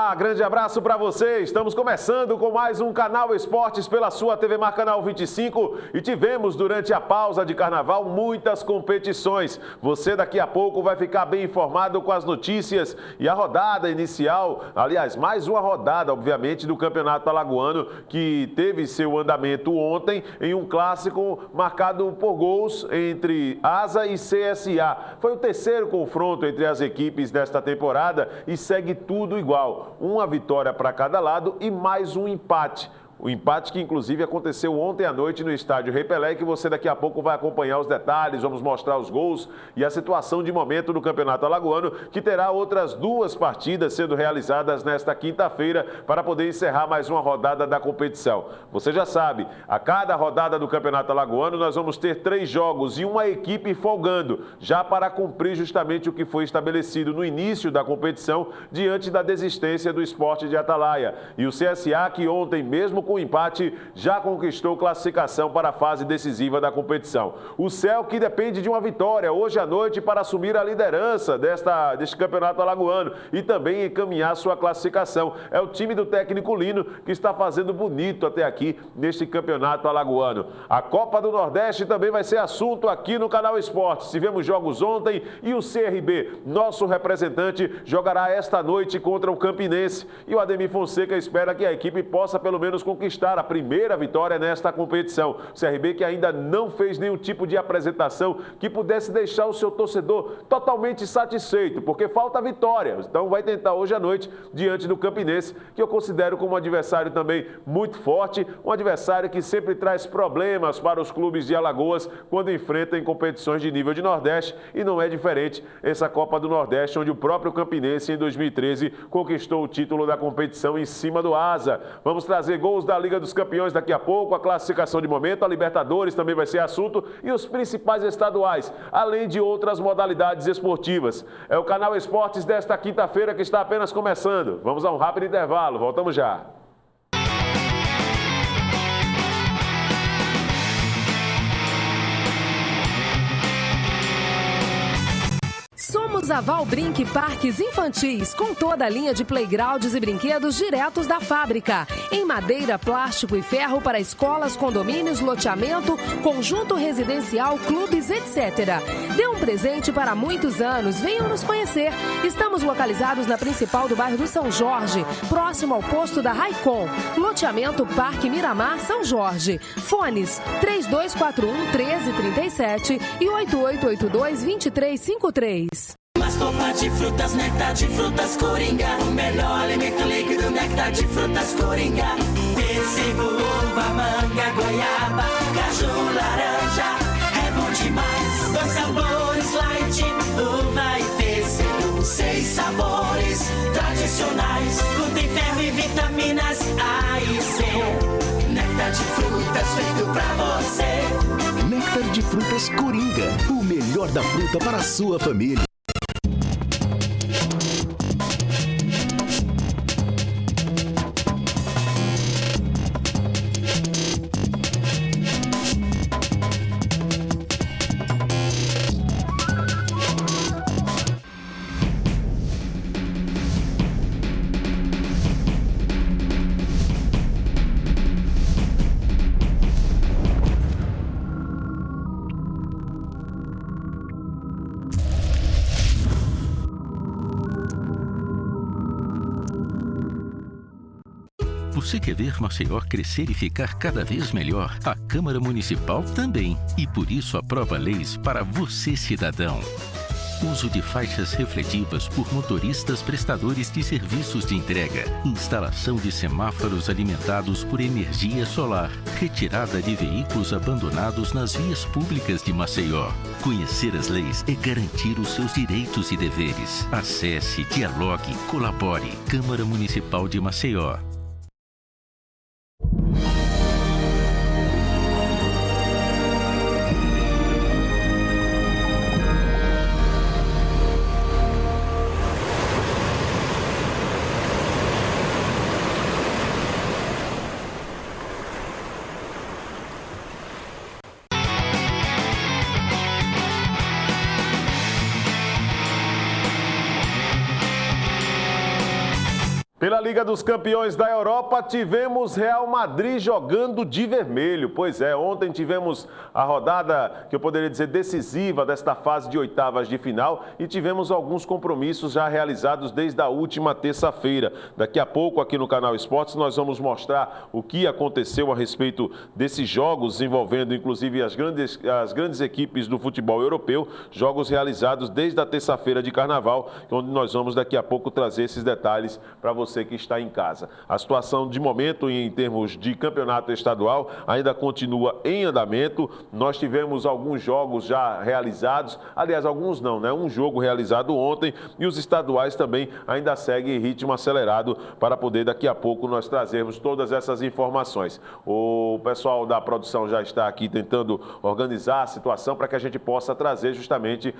Olá, grande abraço para você. Estamos começando com mais um Canal Esportes pela sua TV Mar Canal 25 e tivemos durante a pausa de carnaval muitas competições. Você daqui a pouco vai ficar bem informado com as notícias e a rodada inicial, aliás, mais uma rodada, obviamente, do Campeonato Alagoano que teve seu andamento ontem em um clássico marcado por gols entre Asa e CSA. Foi o terceiro confronto entre as equipes desta temporada e segue tudo igual. Uma vitória para cada lado e mais um empate. O empate que inclusive aconteceu ontem à noite no estádio Rei Pelé, que você daqui a pouco vai acompanhar os detalhes, vamos mostrar os gols e a situação de momento do Campeonato Alagoano, que terá outras duas partidas sendo realizadas nesta quinta-feira para poder encerrar mais uma rodada da competição. Você já sabe, a cada rodada do Campeonato Alagoano nós vamos ter 3 jogos e uma equipe folgando, já para cumprir justamente o que foi estabelecido no início da competição diante da desistência do Sport de Atalaia. E o CSA, que ontem mesmo com o empate, já conquistou classificação para a fase decisiva da competição. O Céu, que depende de uma vitória hoje à noite para assumir a liderança deste campeonato alagoano e também encaminhar sua classificação. É o time do técnico Lino que está fazendo bonito até aqui neste campeonato alagoano. A Copa do Nordeste também vai ser assunto aqui no Canal Esportes. Tivemos jogos ontem e o CRB, nosso representante, jogará esta noite contra o Campinense. E o Ademir Fonseca espera que a equipe possa pelo menos conquistar a primeira vitória nesta competição. O CRB que ainda não fez nenhum tipo de apresentação que pudesse deixar o seu torcedor totalmente satisfeito, porque falta vitória. Então vai tentar hoje à noite diante do Campinense, que eu considero como um adversário também muito forte, um adversário que sempre traz problemas para os clubes de Alagoas quando enfrentam em competições de nível de Nordeste, e não é diferente essa Copa do Nordeste, onde o próprio Campinense em 2013 conquistou o título da competição em cima do Asa. Vamos trazer gols da Liga dos Campeões daqui a pouco, a classificação de momento, a Libertadores também vai ser assunto e os principais estaduais, além de outras modalidades esportivas. É o Canal Esportes desta quinta-feira que está apenas começando. Vamos a um rápido intervalo, voltamos já. Somos a Valbrinc Parques Infantis, com toda a linha de playgrounds e brinquedos diretos da fábrica. Em madeira, plástico e ferro para escolas, condomínios, loteamento, conjunto residencial, clubes, etc. Dê um presente para muitos anos, venham nos conhecer. Estamos localizados na principal do bairro do São Jorge, próximo ao posto da Raicon. Loteamento Parque Miramar, São Jorge. Fones 3241-1337 e 8882-2353. Mascopa de frutas, néctar de frutas Coringa. O melhor alimento líquido, néctar de frutas Coringa. Pêssego, uva, manga, goiaba, caju, laranja. É bom demais. 2 sabores light, uva e pêssego. 6 sabores tradicionais. Contém ferro e vitaminas A e C. Néctar de frutas feito pra você. Néctar de frutas Coringa. O melhor da fruta para a sua família. Você quer ver Maceió crescer e ficar cada vez melhor? A Câmara Municipal também. E por isso aprova leis para você, cidadão. Uso de faixas refletivas por motoristas prestadores de serviços de entrega. Instalação de semáforos alimentados por energia solar. Retirada de veículos abandonados nas vias públicas de Maceió. Conhecer as leis é garantir os seus direitos e deveres. Acesse, dialogue, colabore. Câmara Municipal de Maceió. Pela Liga dos Campeões da Europa, tivemos Real Madrid jogando de vermelho. Pois é, ontem tivemos a rodada, que eu poderia dizer, decisiva desta fase de oitavas de final e tivemos alguns compromissos já realizados desde a última terça-feira. Daqui a pouco, aqui no Canal Esportes, nós vamos mostrar o que aconteceu a respeito desses jogos, envolvendo inclusive as grandes equipes do futebol europeu, jogos realizados desde a terça-feira de Carnaval, onde nós vamos daqui a pouco trazer esses detalhes para você que está em casa. A situação de momento em termos de campeonato estadual ainda continua em andamento. Nós tivemos alguns jogos já realizados, aliás, alguns não, né? Um jogo realizado ontem e os estaduais também ainda seguem em ritmo acelerado para poder daqui a pouco nós trazermos todas essas informações. O pessoal da produção já está aqui tentando organizar a situação para que a gente possa trazer justamente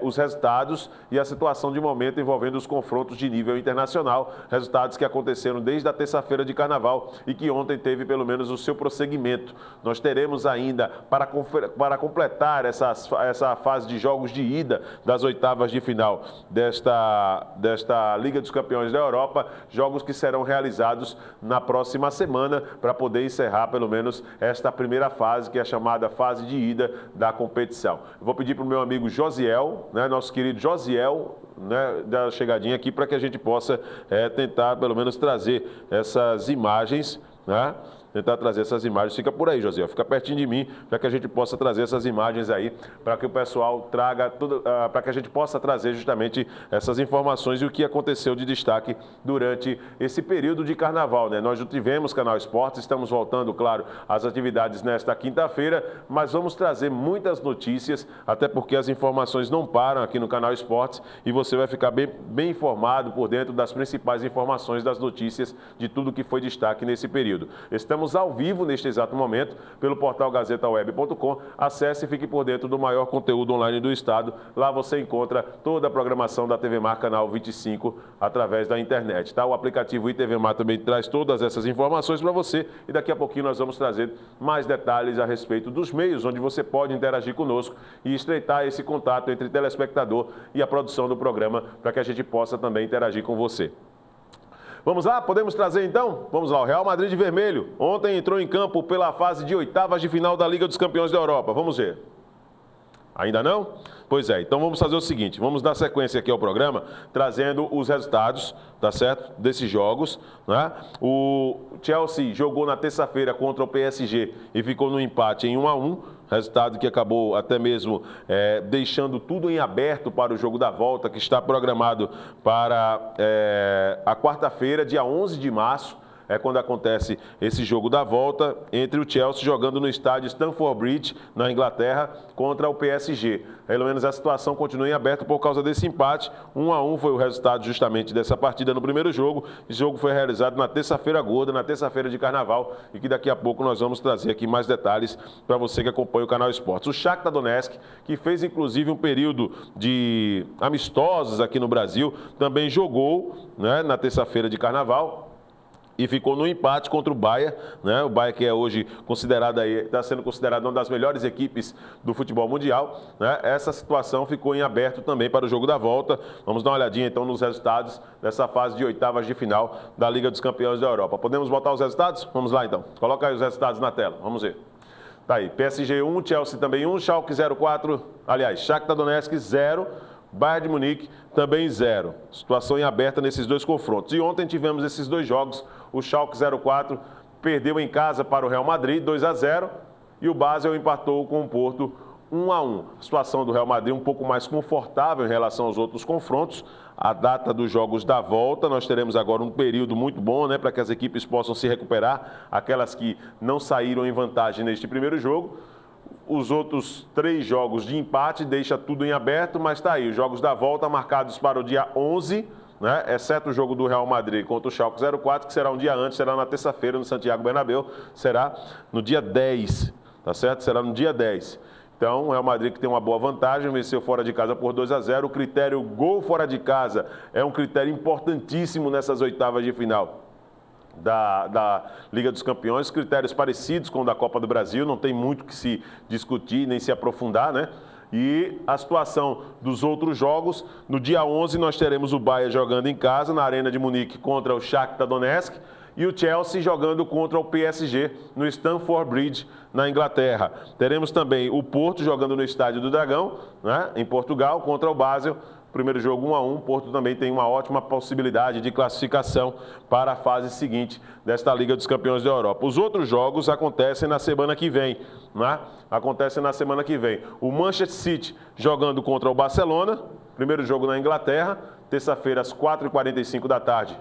os resultados e a situação de momento envolvendo os confrontos de nível internacional, resultados que aconteceram desde a terça-feira de Carnaval e que ontem teve pelo menos o seu prosseguimento. Nós teremos ainda, para completar essa fase de jogos de ida das oitavas de final desta Liga dos Campeões da Europa, jogos que serão realizados na próxima semana para poder encerrar pelo menos esta primeira fase, que é a chamada fase de ida da competição. Eu vou pedir para o meu amigo Josiel, né, nosso querido Josiel, né, dar chegadinha aqui para que a gente possa tentar pelo menos trazer essas imagens, né? Tentar trazer essas imagens. Fica por aí, José, fica pertinho de mim para que a gente possa trazer essas imagens aí, para que o pessoal traga tudo, para que a gente possa trazer justamente essas informações e o que aconteceu de destaque durante esse período de Carnaval, né? Nós já tivemos Canal Esportes, estamos voltando, claro, às atividades nesta quinta-feira, mas vamos trazer muitas notícias, até porque as informações não param aqui no Canal Esportes e você vai ficar bem informado por dentro das principais informações das notícias de tudo que foi destaque nesse período. Estamos ao vivo neste exato momento pelo portal gazetaweb.com. Acesse e fique por dentro do maior conteúdo online do estado. Lá você encontra toda a programação da TV Mar Canal 25 através da internet, tá? O aplicativo ITV Mar também traz todas essas informações para você e daqui a pouquinho nós vamos trazer mais detalhes a respeito dos meios onde você pode interagir conosco e estreitar esse contato entre telespectador e a produção do programa para que a gente possa também interagir com você. Vamos lá? Podemos trazer então? Vamos lá, o Real Madrid de vermelho. Ontem entrou em campo pela fase de oitavas de final da Liga dos Campeões da Europa. Vamos ver. Ainda não? Pois é, então vamos fazer o seguinte, vamos dar sequência aqui ao programa, trazendo os resultados, tá certo, desses jogos, né? O Chelsea jogou na terça-feira contra o PSG e ficou no empate em 1-1, resultado que acabou até mesmo deixando tudo em aberto para o jogo da volta, que está programado para a quarta-feira, dia 11 de março, é quando acontece esse jogo da volta entre o Chelsea jogando no estádio Stamford Bridge, na Inglaterra, contra o PSG. Pelo menos a situação continua em aberto por causa desse empate. 1-1 foi o resultado justamente dessa partida no primeiro jogo. Esse jogo foi realizado na terça-feira gorda, na terça-feira de Carnaval, e que daqui a pouco nós vamos trazer aqui mais detalhes para você que acompanha o Canal Esportes. O Shakhtar Donetsk, que fez inclusive um período de amistosos aqui no Brasil, também jogou, né, na terça-feira de Carnaval, e ficou no empate contra o Bayern, né? O Bayern que é hoje considerado aí, está sendo considerado uma das melhores equipes do futebol mundial, né? Essa situação ficou em aberto também para o jogo da volta. Vamos dar uma olhadinha então nos resultados dessa fase de oitavas de final da Liga dos Campeões da Europa. Podemos botar os resultados? Vamos lá então. Coloca aí os resultados na tela, vamos ver. Tá aí, PSG 1, Chelsea também 1, Schalke 0-4, aliás, Shakhtar Donetsk 0, Bayern de Munique também 0. Situação em aberta nesses dois confrontos. E ontem tivemos esses dois jogos. O Schalke 0-4 perdeu em casa para o Real Madrid 2-0 e o Basel empatou com o Porto 1-1. A situação do Real Madrid um pouco mais confortável em relação aos outros confrontos. A data dos jogos da volta, nós teremos agora um período muito bom, né, para que as equipes possam se recuperar, aquelas que não saíram em vantagem neste primeiro jogo. Os outros 3 jogos de empate deixa tudo em aberto, mas está aí, os jogos da volta marcados para o dia 11, né, exceto o jogo do Real Madrid contra o Schalke 04, que será um dia antes, será na terça-feira no Santiago Bernabéu, será no dia 10, tá certo? Será no dia 10. Então, o Real Madrid que tem uma boa vantagem, venceu fora de casa por 2-0. O critério gol fora de casa é um critério importantíssimo nessas oitavas de final da Liga dos Campeões, critérios parecidos com o da Copa do Brasil, não tem muito que se discutir nem se aprofundar, né? E a situação dos outros jogos, no dia 11 nós teremos o Bayern jogando em casa, na Arena de Munique contra o Shakhtar Donetsk, e o Chelsea jogando contra o PSG no Stamford Bridge, na Inglaterra. Teremos também o Porto jogando no Estádio do Dragão, né, em Portugal, contra o Basel. Primeiro jogo 1-1, Porto também tem uma ótima possibilidade de classificação para a fase seguinte desta Liga dos Campeões da Europa. Os outros jogos acontecem na semana que vem, né? Acontecem na semana que vem. O Manchester City jogando contra o Barcelona, primeiro jogo na Inglaterra, terça-feira às 4h45 da tarde,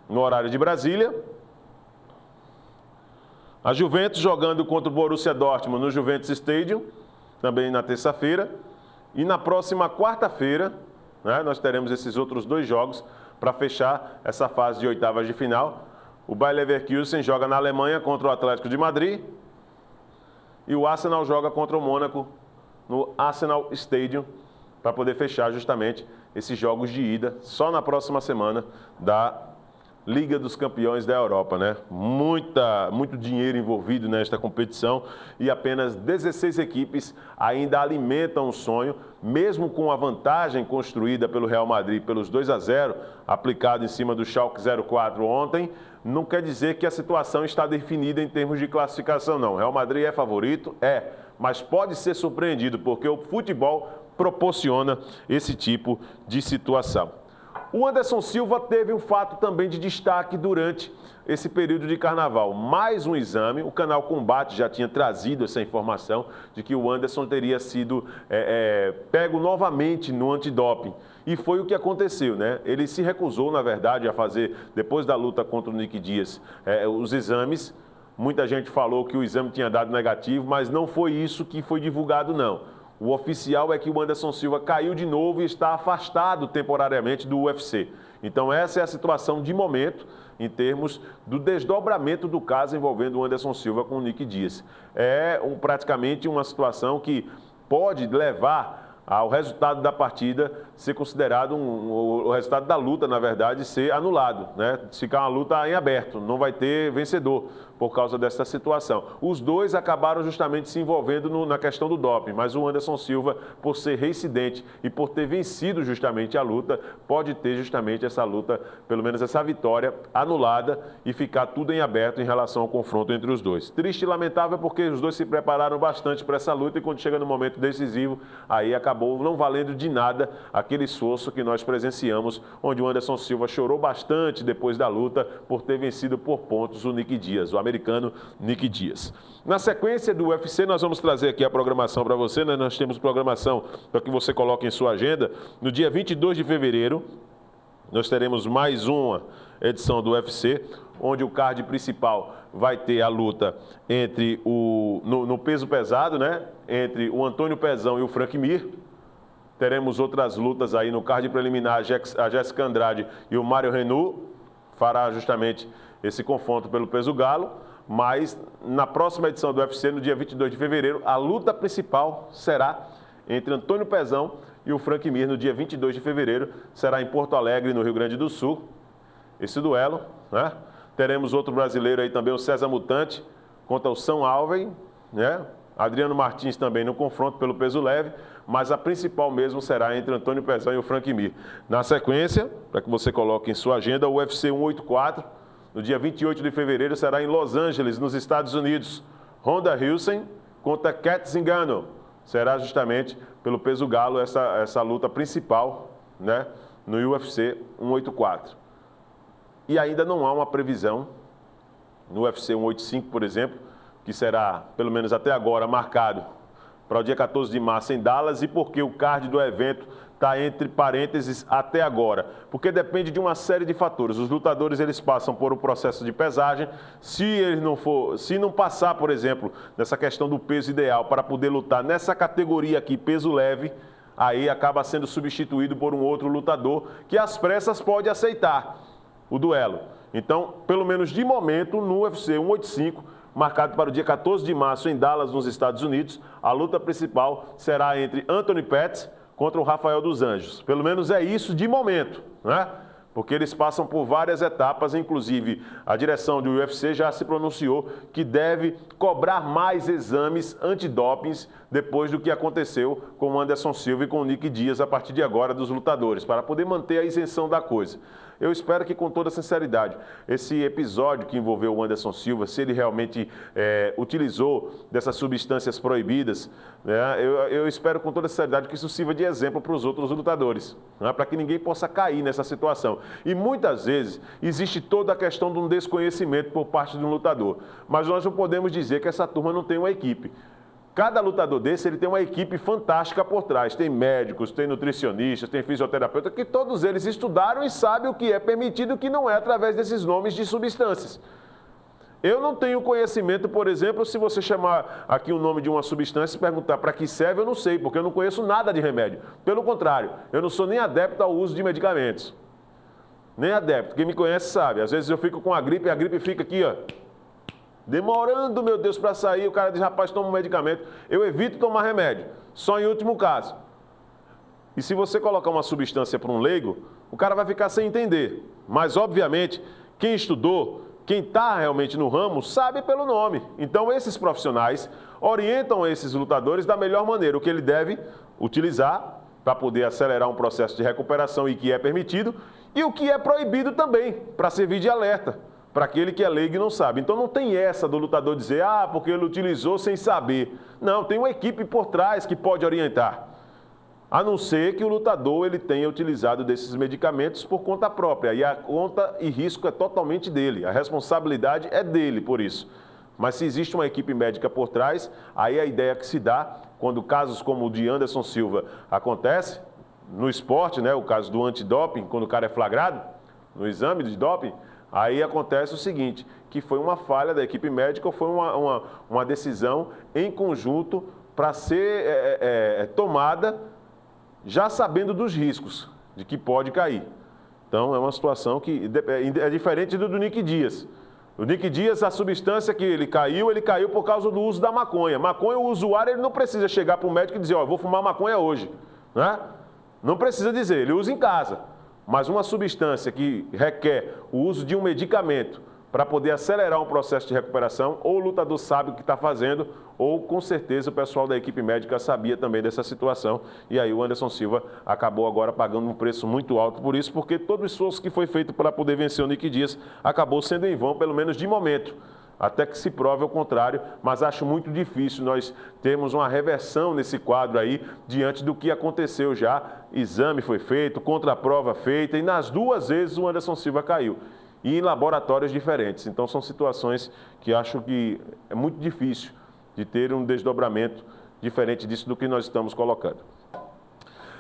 no horário de Brasília. A Juventus jogando contra o Borussia Dortmund no Juventus Stadium, também na terça-feira. E na próxima quarta-feira, né, nós teremos esses outros dois jogos para fechar essa fase de oitavas de final. O Bayer Leverkusen joga na Alemanha contra o Atlético de Madrid. E o Arsenal joga contra o Mônaco no Arsenal Stadium, para poder fechar justamente esses jogos de ida só na próxima semana da Liga dos Campeões da Europa, né? Muito dinheiro envolvido nesta competição e apenas 16 equipes ainda alimentam o sonho, mesmo com a vantagem construída pelo Real Madrid pelos 2-0, aplicado em cima do Schalke 04 ontem, não quer dizer que a situação está definida em termos de classificação, não. O Real Madrid é favorito? É, mas pode ser surpreendido, porque o futebol proporciona esse tipo de situação. O Anderson Silva teve um fato também de destaque durante esse período de carnaval. Mais um exame, o canal Combate já tinha trazido essa informação de que o Anderson teria sido pego novamente no antidoping. E foi o que aconteceu, né? Ele se recusou, na verdade, a fazer, depois da luta contra o Nick Dias, os exames. Muita gente falou que o exame tinha dado negativo, mas não foi isso que foi divulgado, não. O oficial é que o Anderson Silva caiu de novo e está afastado temporariamente do UFC. Então essa é a situação de momento em termos do desdobramento do caso envolvendo o Anderson Silva com o Nick Dias. É praticamente uma situação que pode levar ao resultado da partida ser considerado, o resultado da luta, na verdade, ser anulado, né? Ficar uma luta em aberto, não vai ter vencedor por causa dessa situação. Os dois acabaram justamente se envolvendo na questão do doping, mas o Anderson Silva, por ser reincidente e por ter vencido justamente a luta, pode ter justamente essa luta, pelo menos essa vitória, anulada e ficar tudo em aberto em relação ao confronto entre os dois. Triste e lamentável porque os dois se prepararam bastante para essa luta e quando chega no momento decisivo, aí acabou não valendo de nada aquele esforço que nós presenciamos, onde o Anderson Silva chorou bastante depois da luta por ter vencido por pontos o Nick Dias, o americano Nick Dias. Na sequência do UFC, nós vamos trazer aqui a programação para você, né? Nós temos programação para que você coloque em sua agenda. No dia 22 de fevereiro, nós teremos mais uma edição do UFC, onde o card principal vai ter a luta entre no peso pesado, né? Entre o Antônio Pezão e o Frank Mir. Teremos outras lutas aí no card preliminar, a Jéssica Andrade e o Mário Renault fará justamente esse confronto pelo peso galo, mas na próxima edição do UFC, no dia 22 de fevereiro, a luta principal será entre Antônio Pezão e o Frank Mir, no dia 22 de fevereiro, será em Porto Alegre, no Rio Grande do Sul, esse duelo, né? Teremos outro brasileiro aí também, o César Mutante, contra o São Alvey, né? Adriano Martins também no confronto pelo peso leve, mas a principal mesmo será entre Antônio Pezão e o Frank Mir. Na sequência, para que você coloque em sua agenda, o UFC 184, no dia 28 de fevereiro, será em Los Angeles, nos Estados Unidos. Ronda Rousey contra Cat Zingano. Será justamente pelo peso galo essa luta principal, né, no UFC 184. E ainda não há uma previsão no UFC 185, por exemplo, que será, pelo menos até agora, marcado para o dia 14 de março em Dallas, e porque o card do evento está entre parênteses até agora, porque depende de uma série de fatores. Os lutadores eles passam por um processo de pesagem, se não passar, por exemplo, nessa questão do peso ideal para poder lutar nessa categoria aqui, peso leve, aí acaba sendo substituído por um outro lutador que às pressas pode aceitar o duelo. Então, pelo menos de momento, no UFC 185, marcado para o dia 14 de março em Dallas, nos Estados Unidos, a luta principal será entre Anthony Pettis contra o Rafael dos Anjos. Pelo menos é isso de momento, né? Porque eles passam por várias etapas, inclusive a direção do UFC já se pronunciou que deve cobrar mais exames antidopings depois do que aconteceu com o Anderson Silva e com o Nick Dias a partir de agora dos lutadores, para poder manter a isenção da coisa. Eu espero que, com toda sinceridade, esse episódio que envolveu o Anderson Silva, se ele realmente utilizou dessas substâncias proibidas, né, eu espero com toda sinceridade que isso sirva de exemplo para os outros lutadores, né, para que ninguém possa cair nessa situação. E muitas vezes existe toda a questão de um desconhecimento por parte de um lutador, mas nós não podemos dizer que essa turma não tem uma equipe. Cada lutador desse, ele tem uma equipe fantástica por trás. Tem médicos, tem nutricionistas, tem fisioterapeuta, que todos eles estudaram e sabem o que é permitido e o que não é através desses nomes de substâncias. Eu não tenho conhecimento, por exemplo, se você chamar aqui o nome de uma substância e perguntar para que serve, eu não sei, porque eu não conheço nada de remédio. Pelo contrário, eu não sou nem adepto ao uso de medicamentos. Nem adepto. Quem me conhece sabe. Às vezes eu fico com a gripe fica aqui, ó. Demorando, meu Deus, para sair, o cara diz, rapaz, toma um medicamento. Eu evito tomar remédio, só em último caso. E se você colocar uma substância para um leigo, o cara vai ficar sem entender. Mas, obviamente, quem estudou, quem está realmente no ramo, sabe pelo nome. Então, esses profissionais orientam esses lutadores da melhor maneira, o que ele deve utilizar para poder acelerar um processo de recuperação e que é permitido, e o que é proibido também, para servir de alerta para aquele que é leigo e não sabe. Então não tem essa do lutador dizer, porque ele utilizou sem saber. Não, tem uma equipe por trás que pode orientar. A não ser que o lutador ele tenha utilizado desses medicamentos por conta própria. E a conta e risco é totalmente dele. A responsabilidade é dele por isso. Mas se existe uma equipe médica por trás, aí a ideia que se dá, quando casos como o de Anderson Silva acontece, no esporte, né, o caso do antidoping, quando o cara é flagrado, no exame de doping, aí acontece o seguinte, que foi uma falha da equipe médica ou foi uma decisão em conjunto para ser tomada já sabendo dos riscos, de que pode cair. Então é uma situação que é diferente do Nick Dias. O Nick Dias, a substância que ele caiu por causa do uso da maconha. Maconha, o usuário ele não precisa chegar para o médico e dizer, vou fumar maconha hoje. Né? Não precisa dizer, ele usa em casa. Mas uma substância que requer o uso de um medicamento para poder acelerar um processo de recuperação, ou o lutador sabe o que está fazendo, ou com certeza o pessoal da equipe médica sabia também dessa situação. E aí o Anderson Silva acabou agora pagando um preço muito alto por isso, porque todo o esforço que foi feito para poder vencer o Nick Dias acabou sendo em vão, pelo menos de momento. Até que se prove ao contrário, mas acho muito difícil nós termos uma reversão nesse quadro aí, diante do que aconteceu já. Exame foi feito, contraprova feita, e nas duas vezes o Anderson Silva caiu. E em laboratórios diferentes. Então são situações que acho que é muito difícil de ter um desdobramento diferente disso do que nós estamos colocando.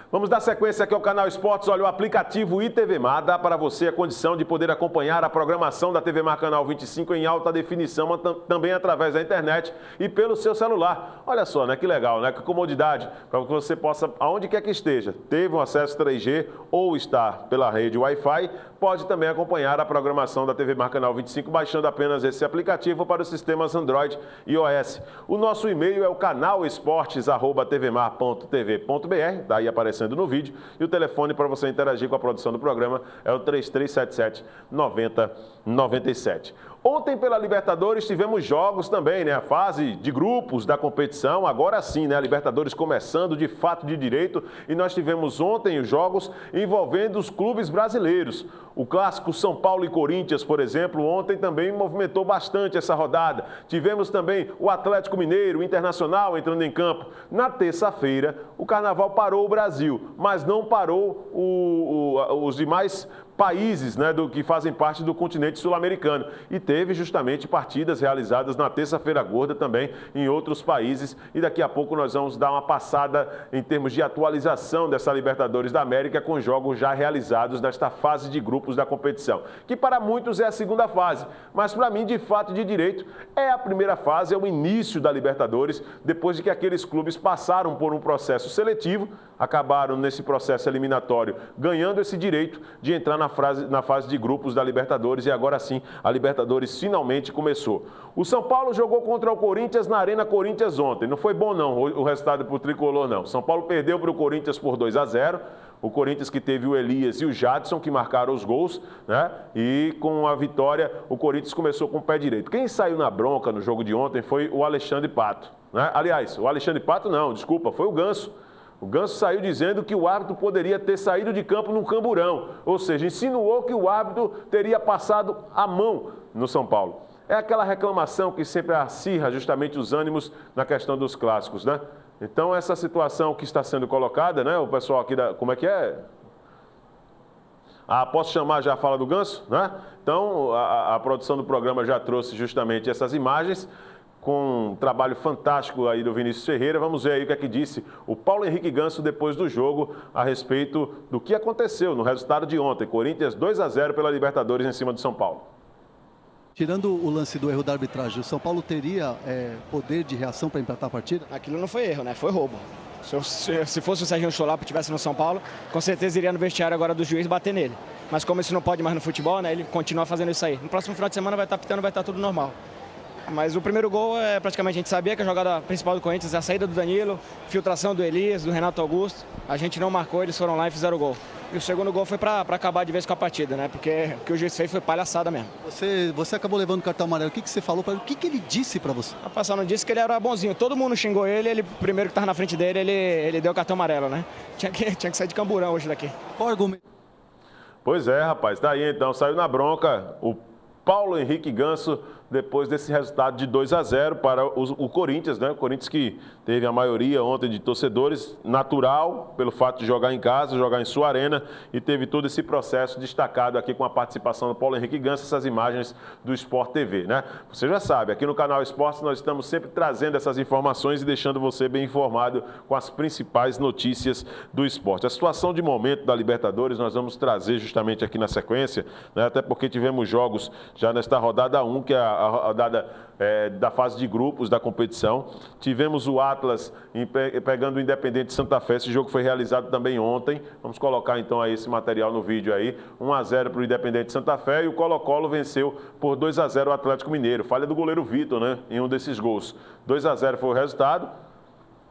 Vamos dar sequência aqui ao Canal Esportes. Olha, o aplicativo iTVMar dá para você a condição de poder acompanhar a programação da TV Mar Canal 25 em alta definição, também através da internet e pelo seu celular. Olha só, né? Que legal, né? Que comodidade para que você possa, aonde quer que esteja, teve um acesso 3G ou estar pela rede Wi-Fi, pode também acompanhar a programação da TV Mar Canal 25 baixando apenas esse aplicativo para os sistemas Android e iOS. O nosso e-mail é o canalesportes@tvmar.tv.br, daí aparecendo no vídeo, e o telefone para você interagir com a produção do programa é o 3377-9097. Ontem, pela Libertadores, tivemos jogos também, né? A fase de grupos da competição, agora sim, né? A Libertadores começando de fato de direito, e nós tivemos ontem os jogos envolvendo os clubes brasileiros. O clássico São Paulo e Corinthians, por exemplo, ontem também movimentou bastante essa rodada. Tivemos também o Atlético Mineiro, o Internacional entrando em campo. Na terça-feira, o Carnaval parou o Brasil, mas não parou os demais países, né, que fazem parte do continente sul-americano. E teve justamente partidas realizadas na terça-feira gorda também em outros países. E daqui a pouco nós vamos dar uma passada em termos de atualização dessa Libertadores da América com jogos já realizados nesta fase de grupos da competição, que para muitos é a segunda fase, mas para mim, de fato, de direito, é a primeira fase, é o início da Libertadores, depois de que aqueles clubes passaram por um processo seletivo, acabaram nesse processo eliminatório ganhando esse direito de entrar na fase de grupos da Libertadores, e agora sim a Libertadores finalmente começou. O São Paulo jogou contra o Corinthians na Arena Corinthians ontem. Não foi bom não o resultado para o Tricolor não. São Paulo perdeu para o Corinthians por 2-0. O Corinthians que teve o Elias e o Jadson que marcaram os gols, né? E com a vitória, o Corinthians começou com o pé direito. Quem saiu na bronca no jogo de ontem foi o Alexandre Pato, né? Aliás, o Alexandre Pato não, desculpa, foi o Ganso. O Ganso saiu dizendo que o árbitro poderia ter saído de campo num camburão, ou seja, insinuou que o árbitro teria passado a mão no São Paulo. É aquela reclamação que sempre acirra justamente os ânimos na questão dos clássicos, né? Então, essa situação que está sendo colocada, né? O pessoal aqui da... Como é que é? Posso chamar já a fala do Ganso, né? Então, a produção do programa já trouxe justamente essas imagens, com um trabalho fantástico aí do Vinícius Ferreira. Vamos ver aí o que é que disse o Paulo Henrique Ganso depois do jogo a respeito do que aconteceu no resultado de ontem. Corinthians 2-0 pela Libertadores em cima do São Paulo. Tirando o lance do erro da arbitragem, o São Paulo teria poder de reação para empatar a partida? Aquilo não foi erro, né? Foi roubo. Se fosse o Serginho Chulapa que estivesse no São Paulo, com certeza iria no vestiário agora do juiz bater nele. Mas como isso não pode mais no futebol, né? Ele continua fazendo isso aí. No próximo final de semana vai estar pitando, vai estar tudo normal. Mas o primeiro gol, praticamente a gente sabia que a jogada principal do Corinthians é a saída do Danilo, filtração do Elias, do Renato Augusto. A gente não marcou, eles foram lá e fizeram o gol. E o segundo gol foi para acabar de vez com a partida, né? Porque o que o juiz fez foi palhaçada mesmo. Você acabou levando o cartão amarelo. O que você falou para ele? O que ele disse para você? Rapaz, só não disse que ele era bonzinho. Todo mundo xingou ele, ele primeiro que estava na frente dele, ele deu o cartão amarelo, né? Tinha que sair de camburão hoje daqui. Qual argumento? Pois é, rapaz. Daí então, saiu na bronca o Paulo Henrique Ganso depois desse resultado de 2-0 para o Corinthians, né? O Corinthians que teve a maioria ontem de torcedores, natural, pelo fato de jogar em casa, jogar em sua arena, e teve todo esse processo destacado aqui com a participação do Paulo Henrique Ganso, essas imagens do Sport TV, né? Você já sabe, aqui no canal Esportes nós estamos sempre trazendo essas informações e deixando você bem informado com as principais notícias do esporte. A situação de momento da Libertadores nós vamos trazer justamente aqui na sequência, né? Até porque tivemos jogos já nesta rodada 1, que é a rodada da fase de grupos da competição. Tivemos o Atlas pegando o Independente Santa Fé. Esse jogo foi realizado também ontem. Vamos colocar então aí esse material no vídeo aí. 1-0 para o Independente Santa Fé e o Colo-Colo venceu por 2-0 o Atlético Mineiro. Falha do goleiro Vitor, né? Em um desses gols. 2-0 foi o resultado.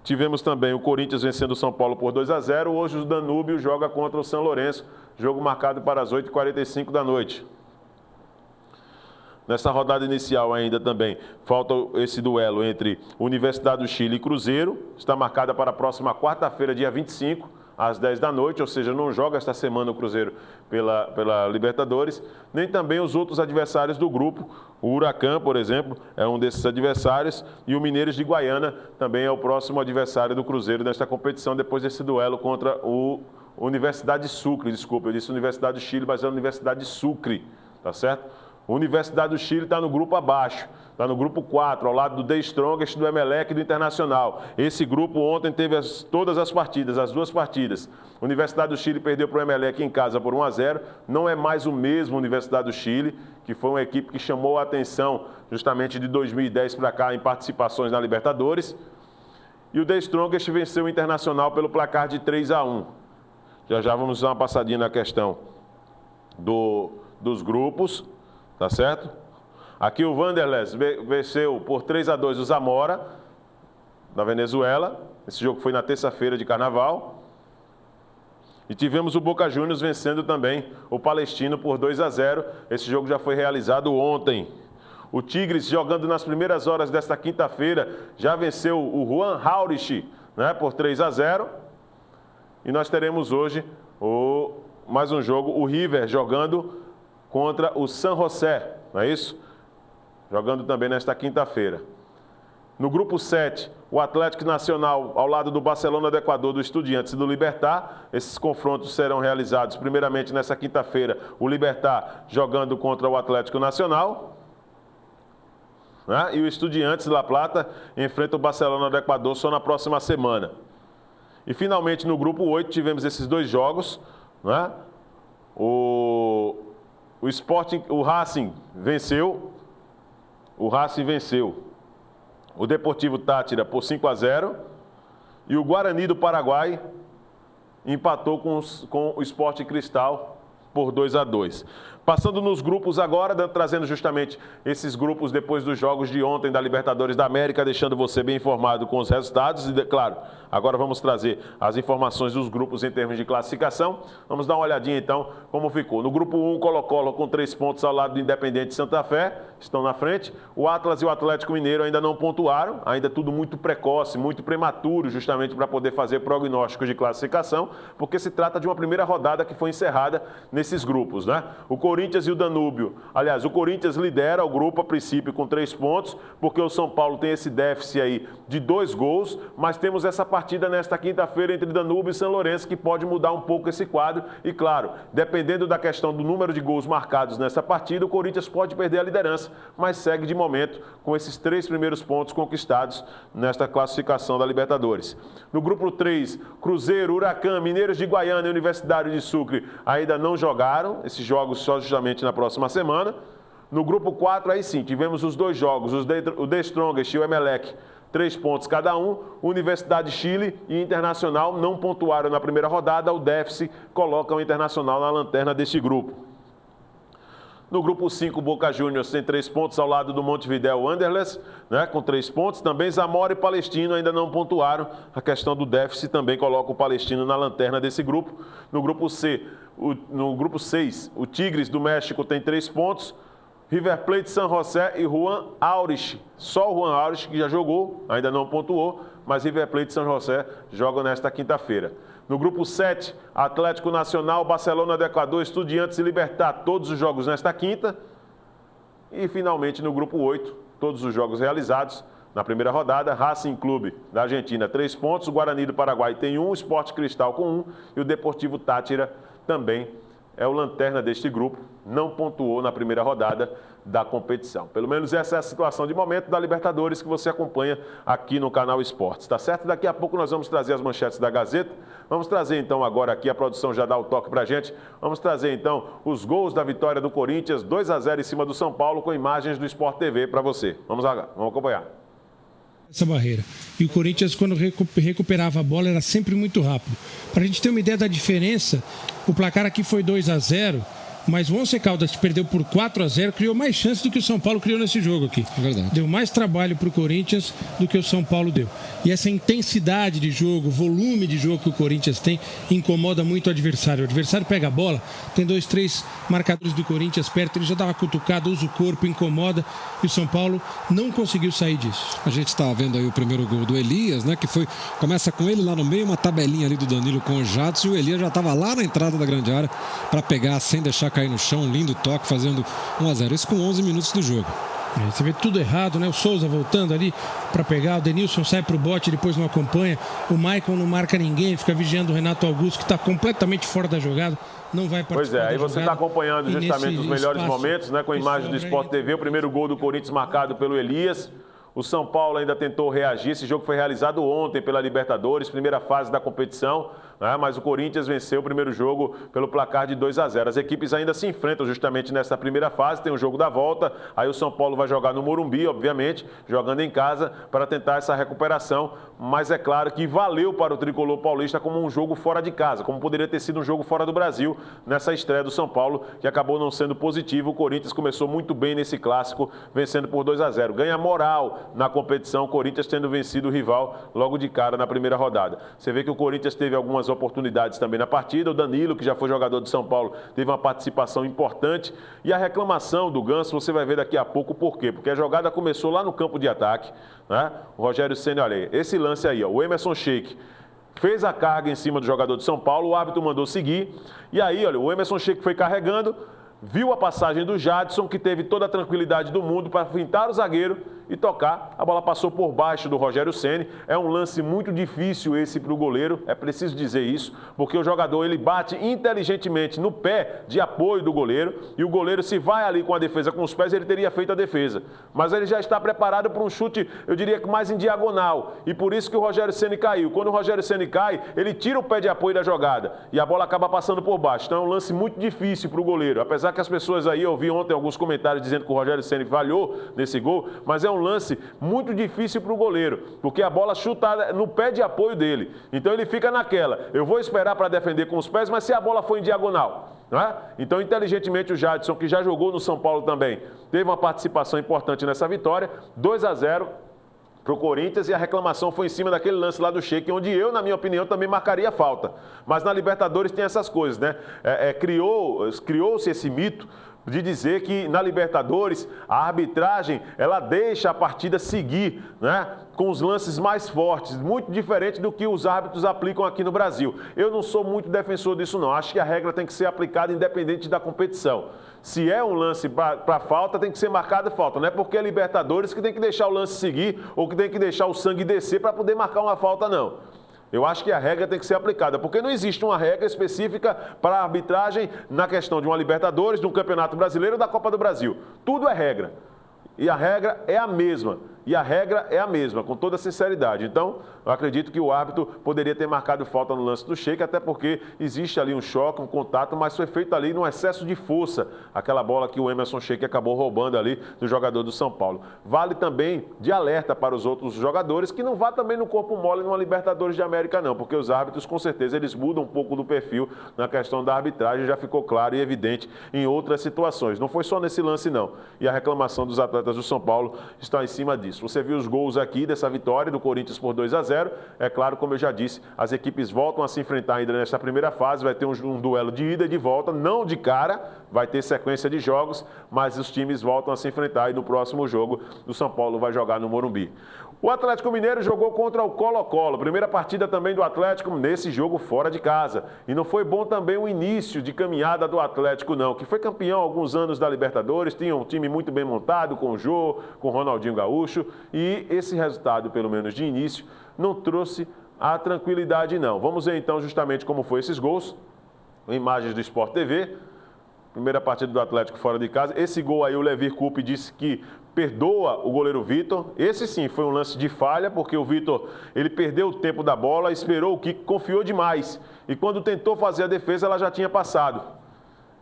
Tivemos também o Corinthians vencendo o São Paulo por 2-0. Hoje o Danúbio joga contra o São Lourenço. Jogo marcado para as 8h45 da noite. Nessa rodada inicial ainda também falta esse duelo entre Universidade do Chile e Cruzeiro. Está marcada para a próxima quarta-feira, dia 25, às 10 da noite. Ou seja, não joga esta semana o Cruzeiro pela Libertadores. Nem também os outros adversários do grupo. O Huracan, por exemplo, é um desses adversários. E o Mineiros de Guaiana também é o próximo adversário do Cruzeiro nesta competição, depois desse duelo contra o Universidade de Sucre. Desculpa, eu disse Universidade do Chile, mas é a Universidade de Sucre, tá certo? A Universidade do Chile está no grupo abaixo, está no grupo 4, ao lado do The Strongest, do Emelec e do Internacional. Esse grupo ontem teve todas as partidas, as duas partidas. A Universidade do Chile perdeu para o Emelec em casa por 1-0. Não é mais o mesmo Universidade do Chile, que foi uma equipe que chamou a atenção justamente de 2010 para cá em participações na Libertadores. E o The Strongest venceu o Internacional pelo placar de 3-1. Já vamos dar uma passadinha na questão dos grupos. Tá certo? Aqui o Wanderlust venceu por 3-2 o Zamora, da Venezuela. Esse jogo foi na terça-feira de Carnaval. E tivemos o Boca Juniors vencendo também o Palestino por 2-0. Esse jogo já foi realizado ontem. O Tigres, jogando nas primeiras horas desta quinta-feira, já venceu o Juan Haurich, né, por 3-0. E nós teremos hoje mais um jogo, o River jogando contra o San José, não é isso? Jogando também nesta quinta-feira. No grupo 7, o Atlético Nacional ao lado do Barcelona do Equador, do Estudiantes e do Libertad. Esses confrontos serão realizados primeiramente nesta quinta-feira. O Libertad jogando contra o Atlético Nacional, né? E o Estudiantes La Plata enfrenta o Barcelona do Equador só na próxima semana. E finalmente no grupo 8 tivemos esses dois jogos, né? O Sporting, o Racing venceu. O Deportivo Táchira por 5-0. E o Guarani do Paraguai empatou com o Sport Cristal por 2-2. Passando nos grupos agora, trazendo justamente esses grupos depois dos jogos de ontem da Libertadores da América, deixando você bem informado com os resultados e, claro, agora vamos trazer as informações dos grupos em termos de classificação. Vamos dar uma olhadinha então como ficou. No grupo 1, Colo-Colo com 3 pontos ao lado do Independente Santa Fé, estão na frente. O Atlas e o Atlético Mineiro ainda não pontuaram, ainda tudo muito precoce, muito prematuro, justamente para poder fazer prognósticos de classificação, porque se trata de uma primeira rodada que foi encerrada nesses grupos, né? O Corinthians e o Danúbio. Aliás, o Corinthians lidera o grupo a princípio com 3 pontos, porque o São Paulo tem esse déficit aí de 2 gols, mas temos essa partida nesta quinta-feira entre Danúbio e São Lourenço que pode mudar um pouco esse quadro e, claro, dependendo da questão do número de gols marcados nessa partida, o Corinthians pode perder a liderança, mas segue de momento com esses 3 primeiros pontos conquistados nesta classificação da Libertadores. No grupo 3, Cruzeiro, Huracan, Mineiros de Guaiana e Universitário de Sucre ainda não jogaram, esses jogos só justamente na próxima semana. No grupo 4, aí sim, tivemos os 2 jogos, o The Strongest e o Emelec, 3 pontos cada um. Universidade de Chile e Internacional não pontuaram na primeira rodada, o déficit coloca o Internacional na lanterna deste grupo. No grupo 5, Boca Juniors tem 3 pontos ao lado do Montevidéu Wanderers, né, com 3 pontos. Também Zamora e Palestino ainda não pontuaram. A questão do déficit também coloca o Palestino na lanterna desse grupo. No grupo 6, o Tigres do México tem 3 pontos. River Plate, San José e Juan Aurich. Só o Juan Aurich que já jogou, ainda não pontuou, mas River Plate e San José jogam nesta quinta-feira. No grupo 7, Atlético Nacional, Barcelona do Equador, Estudiantes e Libertad, todos os jogos nesta quinta. E finalmente no grupo 8, todos os jogos realizados. Na primeira rodada, Racing Clube da Argentina, 3 pontos, o Guarani do Paraguai tem 1, o Sport Cristal com 1 e o Deportivo Táchira também é o lanterna deste grupo, não pontuou na primeira rodada da competição. Pelo menos essa é a situação de momento da Libertadores que você acompanha aqui no canal Esportes, tá certo? Daqui a pouco nós vamos trazer as manchetes da Gazeta, vamos trazer então agora aqui, a produção já dá o toque pra gente, vamos trazer então os gols da vitória do Corinthians, 2-0 em cima do São Paulo, com imagens do Sport TV para você. Vamos lá, vamos acompanhar. Essa barreira. E o Corinthians, quando recuperava a bola, era sempre muito rápido. Para a gente ter uma ideia da diferença, o placar aqui foi 2-0, mas o Once Caldas perdeu por 4-0, criou mais chances do que o São Paulo criou nesse jogo aqui. Verdade. Deu mais trabalho para o Corinthians do que o São Paulo deu. E essa intensidade de jogo, volume de jogo que o Corinthians tem, incomoda muito o adversário. O adversário pega a bola, tem 2, 3 marcadores do Corinthians perto, ele já dá uma cutucada, usa o corpo, incomoda, e o São Paulo não conseguiu sair disso. A gente está vendo aí o primeiro gol do Elias, né, que começa com ele lá no meio, uma tabelinha ali do Danilo com o Jadson, e o Elias já estava lá na entrada da grande área para pegar sem deixar cair no chão, um lindo toque, fazendo 1-0, isso com 11 minutos do jogo. Você vê tudo errado, né? O Souza voltando ali para pegar, o Denilson sai pro bote, depois não acompanha, o Maicon não marca ninguém, fica vigiando o Renato Augusto, que está completamente fora da jogada, não vai participar. Pois é, aí você está acompanhando justamente os melhores momentos, né? Com a imagem do Sport TV, o primeiro gol do Corinthians marcado pelo Elias. O São Paulo ainda tentou reagir, esse jogo foi realizado ontem pela Libertadores, primeira fase da competição, né? Mas o Corinthians venceu o primeiro jogo pelo placar de 2-0. As equipes ainda se enfrentam justamente nessa primeira fase, tem o jogo da volta, aí o São Paulo vai jogar no Morumbi, obviamente, jogando em casa para tentar essa recuperação, mas é claro que valeu para o tricolor paulista como um jogo fora de casa, como poderia ter sido um jogo fora do Brasil nessa estreia do São Paulo, que acabou não sendo positivo. O Corinthians começou muito bem nesse clássico, vencendo por 2-0. Ganha moral na competição, o Corinthians tendo vencido o rival logo de cara na primeira rodada. Você vê que o Corinthians teve algumas oportunidades também na partida, o Danilo, que já foi jogador de São Paulo, teve uma participação importante, e a reclamação do Ganso, você vai ver daqui a pouco por quê, porque a jogada começou lá no campo de ataque, né? O Rogério Ceni, olha aí, esse lance aí, ó, o Emerson Sheik fez a carga em cima do jogador de São Paulo, o árbitro mandou seguir, e aí, olha, o Emerson Sheik foi carregando, viu a passagem do Jadson, que teve toda a tranquilidade do mundo para fintar o zagueiro e tocar. A bola passou por baixo do Rogério Ceni. É um lance muito difícil esse para o goleiro, é preciso dizer isso, porque o jogador ele bate inteligentemente no pé de apoio do goleiro, e o goleiro, se vai ali com a defesa com os pés, ele teria feito a defesa. Mas ele já está preparado para um chute, eu diria que mais em diagonal, e por isso que o Rogério Ceni caiu. Quando o Rogério Ceni cai, ele tira o pé de apoio da jogada e a bola acaba passando por baixo. Então é um lance muito difícil para o goleiro, apesar que as pessoas aí, eu vi ontem alguns comentários dizendo que o Rogério Ceni falhou nesse gol, mas é um lance muito difícil para o goleiro, porque a bola chuta no pé de apoio dele. Então ele fica naquela, eu vou esperar para defender com os pés, mas se a bola for em diagonal, Não é? Então, inteligentemente, o Jadson, que já jogou no São Paulo também, teve uma participação importante nessa vitória, 2-0 para o Corinthians, e a reclamação foi em cima daquele lance lá do Sheik, onde eu, na minha opinião, também marcaria falta. Mas na Libertadores tem essas coisas, né? Criou-se esse mito de dizer que na Libertadores a arbitragem ela deixa a partida seguir, né, com os lances mais fortes, muito diferente do que os árbitros aplicam aqui no Brasil. Eu não sou muito defensor disso não, acho que a regra tem que ser aplicada independente da competição. Se é um lance para falta, tem que ser marcada falta, não é porque é Libertadores que tem que deixar o lance seguir ou que tem que deixar o sangue descer para poder marcar uma falta, não. Eu acho que a regra tem que ser aplicada, porque não existe uma regra específica para a arbitragem na questão de uma Libertadores, de um Campeonato Brasileiro ou da Copa do Brasil. Tudo é regra. E a regra é a mesma. E a regra é a mesma, com toda sinceridade. Então, eu acredito que o árbitro poderia ter marcado falta no lance do Sheik, até porque existe ali um choque, um contato, mas foi feito ali num excesso de força, aquela bola que o Emerson Sheik acabou roubando ali do jogador do São Paulo. Vale também de alerta para os outros jogadores que não vá também no corpo mole numa Libertadores de América não, porque os árbitros, com certeza, eles mudam um pouco do perfil na questão da arbitragem, já ficou claro e evidente em outras situações. Não foi só nesse lance não. E a reclamação dos atletas do São Paulo está em cima disso. Você viu os gols aqui dessa vitória do Corinthians por 2-0. É claro, como eu já disse, as equipes voltam a se enfrentar ainda nesta primeira fase. Vai ter um duelo de ida e de volta, não de cara, vai ter sequência de jogos, mas os times voltam a se enfrentar e no próximo jogo o São Paulo vai jogar no Morumbi. O Atlético Mineiro jogou contra o Colo-Colo, primeira partida também do Atlético nesse jogo fora de casa. E não foi bom também o início de caminhada do Atlético não, que foi campeão há alguns anos da Libertadores, tinha um time muito bem montado, com o Jô, com o Ronaldinho Gaúcho, e esse resultado, pelo menos de início, não trouxe a tranquilidade não. Vamos ver então justamente como foi esses gols, imagens do Sport TV. Primeira partida do Atlético fora de casa. Esse gol aí o Levir Coupe disse que perdoa o goleiro Vitor. Esse sim foi um lance de falha, porque o Vitor ele perdeu o tempo da bola, esperou o Kiko, confiou demais. E quando tentou fazer a defesa, ela já tinha passado.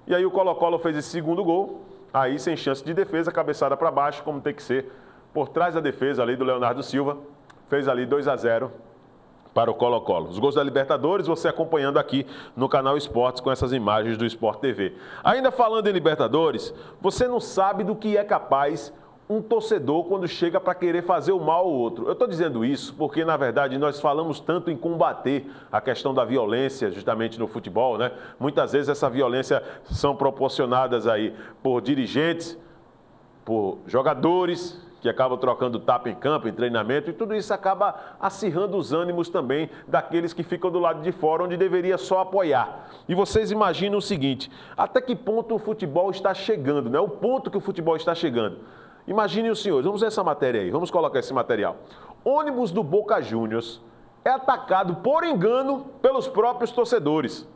E aí o Colo-Colo fez esse segundo gol, aí sem chance de defesa, cabeçada para baixo, como tem que ser, por trás da defesa ali do Leonardo Silva. Fez ali 2-0. Para o Colo-Colo. Os gols da Libertadores, você acompanhando aqui no canal Esportes com essas imagens do Sport TV. Ainda falando em Libertadores, você não sabe do que é capaz um torcedor quando chega para querer fazer o mal ao outro. Eu estou dizendo isso porque, na verdade, nós falamos tanto em combater a questão da violência justamente no futebol, né? Muitas vezes essa violência são proporcionadas aí por dirigentes, por jogadores, que acabam trocando tapa em campo, em treinamento, e tudo isso acaba acirrando os ânimos também daqueles que ficam do lado de fora, onde deveria só apoiar. E vocês imaginam o seguinte, até que ponto o futebol está chegando, né? O ponto que o futebol está chegando. Imaginem os senhores, vamos ver essa matéria aí, vamos colocar esse material. Ônibus do Boca Juniors é atacado por engano pelos próprios torcedores.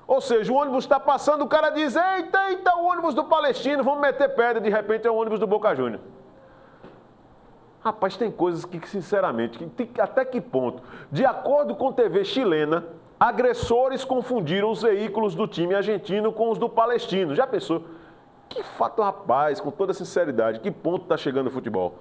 Ou seja, o ônibus está passando, o cara diz, eita, o ônibus do Palestino, vamos meter pedra, de repente é o ônibus do Boca Juniors. Rapaz, tem coisas que, sinceramente, até que ponto? De acordo com TV chilena, agressores confundiram os veículos do time argentino com os do Palestino. Já pensou? Que fato, rapaz, com toda sinceridade, que ponto está chegando o futebol?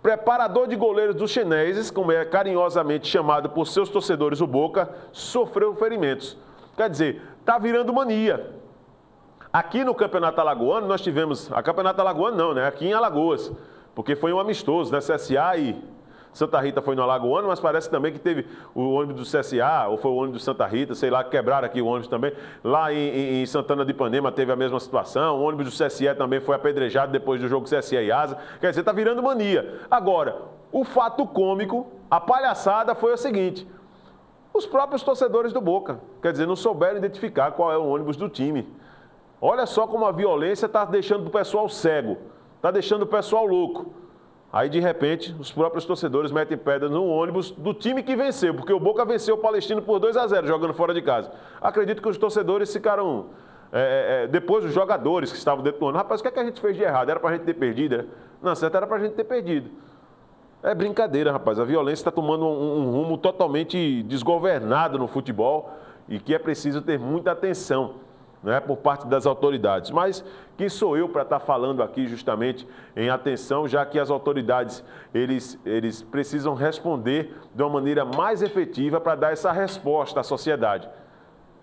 Preparador de goleiros dos chineses, como é carinhosamente chamado por seus torcedores o Boca, sofreu ferimentos. Quer dizer, está virando mania. Aqui no Campeonato Alagoano, nós tivemos... A Campeonato Alagoano não, né? Aqui em Alagoas. Porque foi um amistoso, né? CSA e Santa Rita foi no Alagoano, mas parece também que teve o ônibus do CSA, ou foi o ônibus do Santa Rita, sei lá, quebraram aqui o ônibus também. Lá em Santana de Ipanema teve a mesma situação, o ônibus do CSE também foi apedrejado depois do jogo CSE e Asa. Quer dizer, está virando mania. Agora, o fato cômico, a palhaçada foi o seguinte, os próprios torcedores do Boca, quer dizer, não souberam identificar qual é o ônibus do time. Olha só como a violência está deixando o pessoal cego. Está deixando o pessoal louco. Aí, de repente, os próprios torcedores metem pedra no ônibus do time que venceu, porque o Boca venceu o Palestino por 2-0, jogando fora de casa. Acredito que os torcedores ficaram... depois, os jogadores que estavam dentro do ônibus, rapaz, o que a gente fez de errado? Era para a gente ter perdido? Era? Não, certo, era para a gente ter perdido. É brincadeira, rapaz. A violência está tomando um rumo totalmente desgovernado no futebol e que é preciso ter muita atenção, né, por parte das autoridades. Mas quem sou eu para estar falando aqui justamente em atenção, já que as autoridades eles precisam responder de uma maneira mais efetiva para dar essa resposta à sociedade.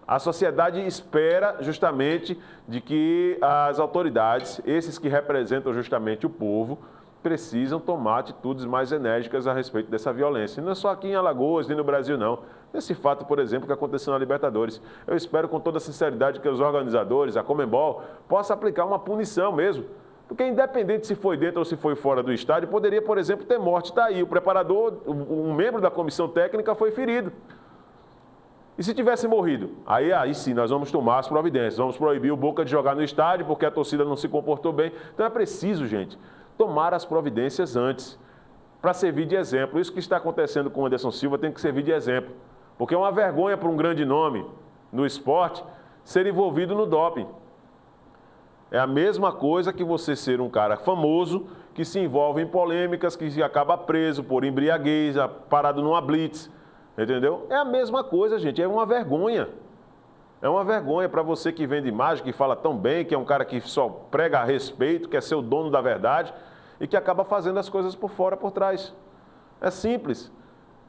A sociedade espera justamente de que as autoridades, esses que representam justamente o povo, precisam tomar atitudes mais enérgicas a respeito dessa violência. E não é só aqui em Alagoas, nem no Brasil, não. Esse fato, por exemplo, que aconteceu na Libertadores. Eu espero com toda sinceridade que os organizadores, a Conmebol, possam aplicar uma punição mesmo. Porque independente se foi dentro ou se foi fora do estádio, poderia, por exemplo, ter morte. Está aí, o preparador, um membro da comissão técnica foi ferido. E se tivesse morrido? Aí sim, nós vamos tomar as providências. Vamos proibir o Boca de jogar no estádio porque a torcida não se comportou bem. Então é preciso, gente, tomar as providências antes, para servir de exemplo. Isso que está acontecendo com o Anderson Silva tem que servir de exemplo. Porque é uma vergonha para um grande nome no esporte ser envolvido no doping. É a mesma coisa que você ser um cara famoso que se envolve em polêmicas, que acaba preso por embriaguez, parado numa blitz. Entendeu? É a mesma coisa, gente. É uma vergonha. É uma vergonha para você que vende imagem, que fala tão bem, que é um cara que só prega a respeito, que é ser o dono da verdade e que acaba fazendo as coisas por fora, por trás. É simples.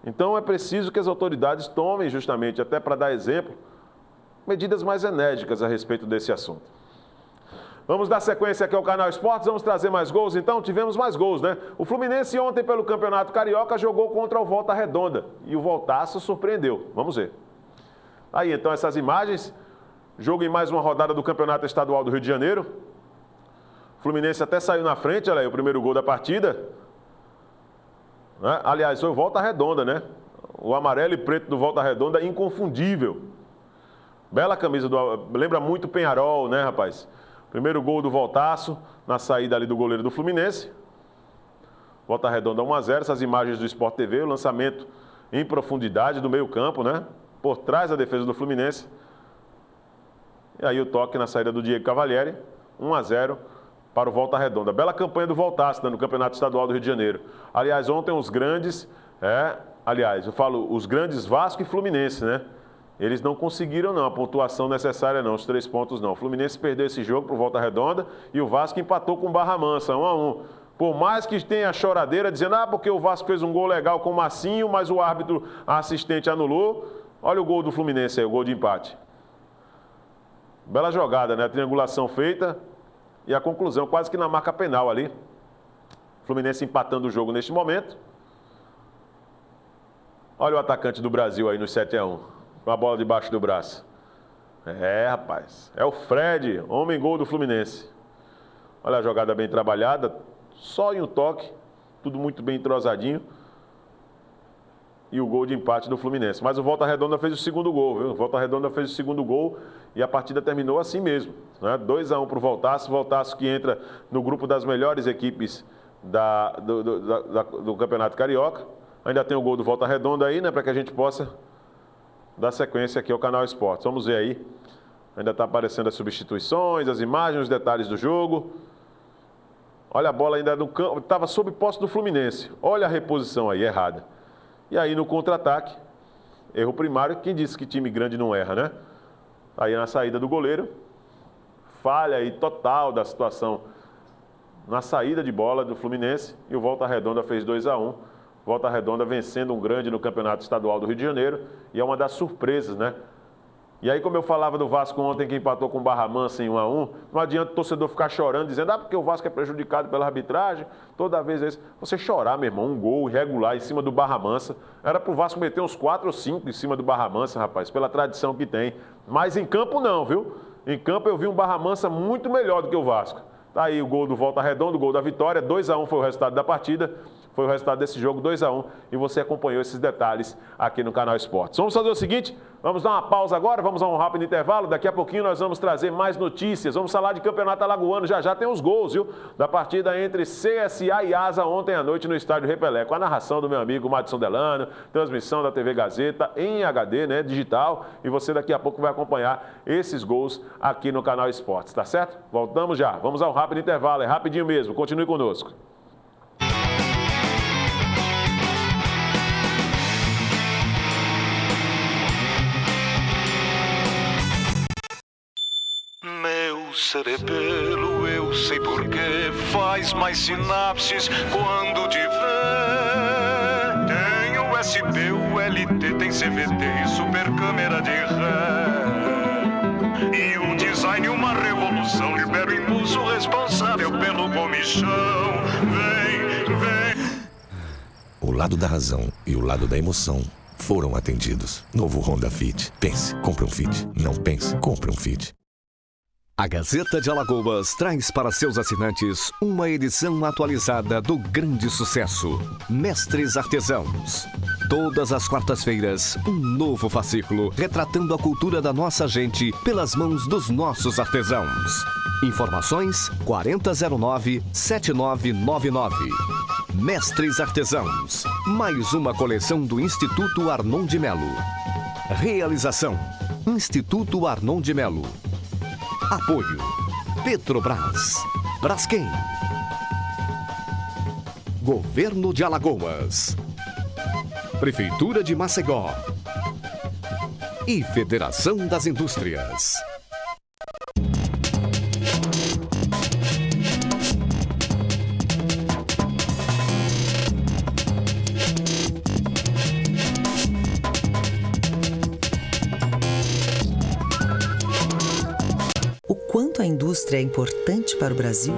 Então é preciso que as autoridades tomem, justamente, até para dar exemplo, medidas mais enérgicas a respeito desse assunto. Vamos dar sequência aqui ao Canal Esportes, vamos trazer mais gols, então tivemos mais gols, né? O Fluminense ontem pelo Campeonato Carioca jogou contra o Volta Redonda e o Voltaço surpreendeu, vamos ver. Aí então essas imagens, jogo em mais uma rodada do Campeonato Estadual do Rio de Janeiro. O Fluminense até saiu na frente, olha aí, o primeiro gol da partida. Né? Aliás, foi o Volta Redonda, né? O amarelo e preto do Volta Redonda, inconfundível. Bela camisa, lembra muito Penharol, né, rapaz? Primeiro gol do Voltaço, na saída ali do goleiro do Fluminense. Volta Redonda 1-0, essas imagens do Sport TV, o lançamento em profundidade do meio campo, né? Por trás da defesa do Fluminense. E aí o toque na saída do Diego Cavalieri, 1-0 para o Volta Redonda. Bela campanha do Voltaço, né, no Campeonato Estadual do Rio de Janeiro. Aliás, ontem os grandes, os grandes Vasco e Fluminense, né? Eles não conseguiram não, a pontuação necessária não, os 3 pontos não. O Fluminense perdeu esse jogo para o Volta Redonda e o Vasco empatou com o Barra Mansa, 1-1. Por mais que tenha a choradeira dizendo, porque o Vasco fez um gol legal com o Massinho, mas o árbitro, a assistente anulou. Olha o gol do Fluminense aí, o gol de empate. Bela jogada, né? A triangulação feita e a conclusão quase que na marca penal ali. O Fluminense empatando o jogo neste momento. Olha o atacante do Brasil aí no 7-1. Com a bola debaixo do braço. Rapaz. É o Fred, homem-gol do Fluminense. Olha a jogada bem trabalhada. Só em um toque. Tudo muito bem entrosadinho. E o gol de empate do Fluminense. Mas o Volta Redonda fez o segundo gol, viu? O Volta Redonda fez o segundo gol e a partida terminou assim mesmo. Né? 2-1 para o Voltaço. Voltaço que entra no grupo das melhores equipes do Campeonato Carioca. Ainda tem o gol do Volta Redonda aí, né? Para que a gente possa dar sequência aqui ao Canal Esportes. Vamos ver aí. Ainda está aparecendo as substituições, as imagens, os detalhes do jogo. Olha a bola ainda no campo. Estava sob posse do Fluminense. Olha a reposição aí, errada. E aí no contra-ataque, erro primário. Quem disse que time grande não erra, né? Aí na saída do goleiro. Falha aí total da situação na saída de bola do Fluminense. E o Volta Redonda fez 2-1. Volta Redonda vencendo um grande no Campeonato Estadual do Rio de Janeiro. E é uma das surpresas, né? E aí, como eu falava do Vasco ontem, que empatou com o Barra Mansa em 1-1, não adianta o torcedor ficar chorando, dizendo, porque o Vasco é prejudicado pela arbitragem, toda vez é isso. Você chorar, meu irmão, um gol irregular em cima do Barra Mansa. Era pro Vasco meter uns 4 ou 5 em cima do Barra Mansa, rapaz, pela tradição que tem. Mas em campo não, viu? Em campo eu vi um Barra Mansa muito melhor do que o Vasco. Tá aí o gol do Volta Redonda, o gol da vitória, 2-1 foi o resultado da partida. Foi o resultado desse jogo, 2-1, e você acompanhou esses detalhes aqui no Canal Esportes. Vamos fazer o seguinte, vamos dar uma pausa agora, vamos a um rápido intervalo, daqui a pouquinho nós vamos trazer mais notícias, vamos falar de Campeonato Alagoano, já tem os gols, viu? Da partida entre CSA e Asa ontem à noite no Estádio Repelé, com a narração do meu amigo Madison Delano, transmissão da TV Gazeta em HD, né, digital, e você daqui a pouco vai acompanhar esses gols aqui no Canal Esportes, tá certo? Voltamos já, vamos ao rápido intervalo, é rapidinho mesmo, continue conosco. Cerebelo, eu sei porquê, faz mais sinapses quando te vê. Tenho USB, ULT, tem CVT e super câmera de ré. E o design, uma revolução, libera o impulso responsável pelo comichão. Vem, vem. O lado da razão e o lado da emoção foram atendidos. Novo Honda Fit. Pense, compre um Fit. Não pense, compre um Fit. A Gazeta de Alagoas traz para seus assinantes uma edição atualizada do grande sucesso Mestres Artesãos. Todas as quartas-feiras, um novo fascículo retratando a cultura da nossa gente pelas mãos dos nossos artesãos. Informações 4009-7999. Mestres Artesãos. Mais uma coleção do Instituto Arnon de Melo. Realização: Instituto Arnon de Melo. Apoio: Petrobras, Braskem, Governo de Alagoas, Prefeitura de Maceió e Federação das Indústrias. Quanto a indústria é importante para o Brasil?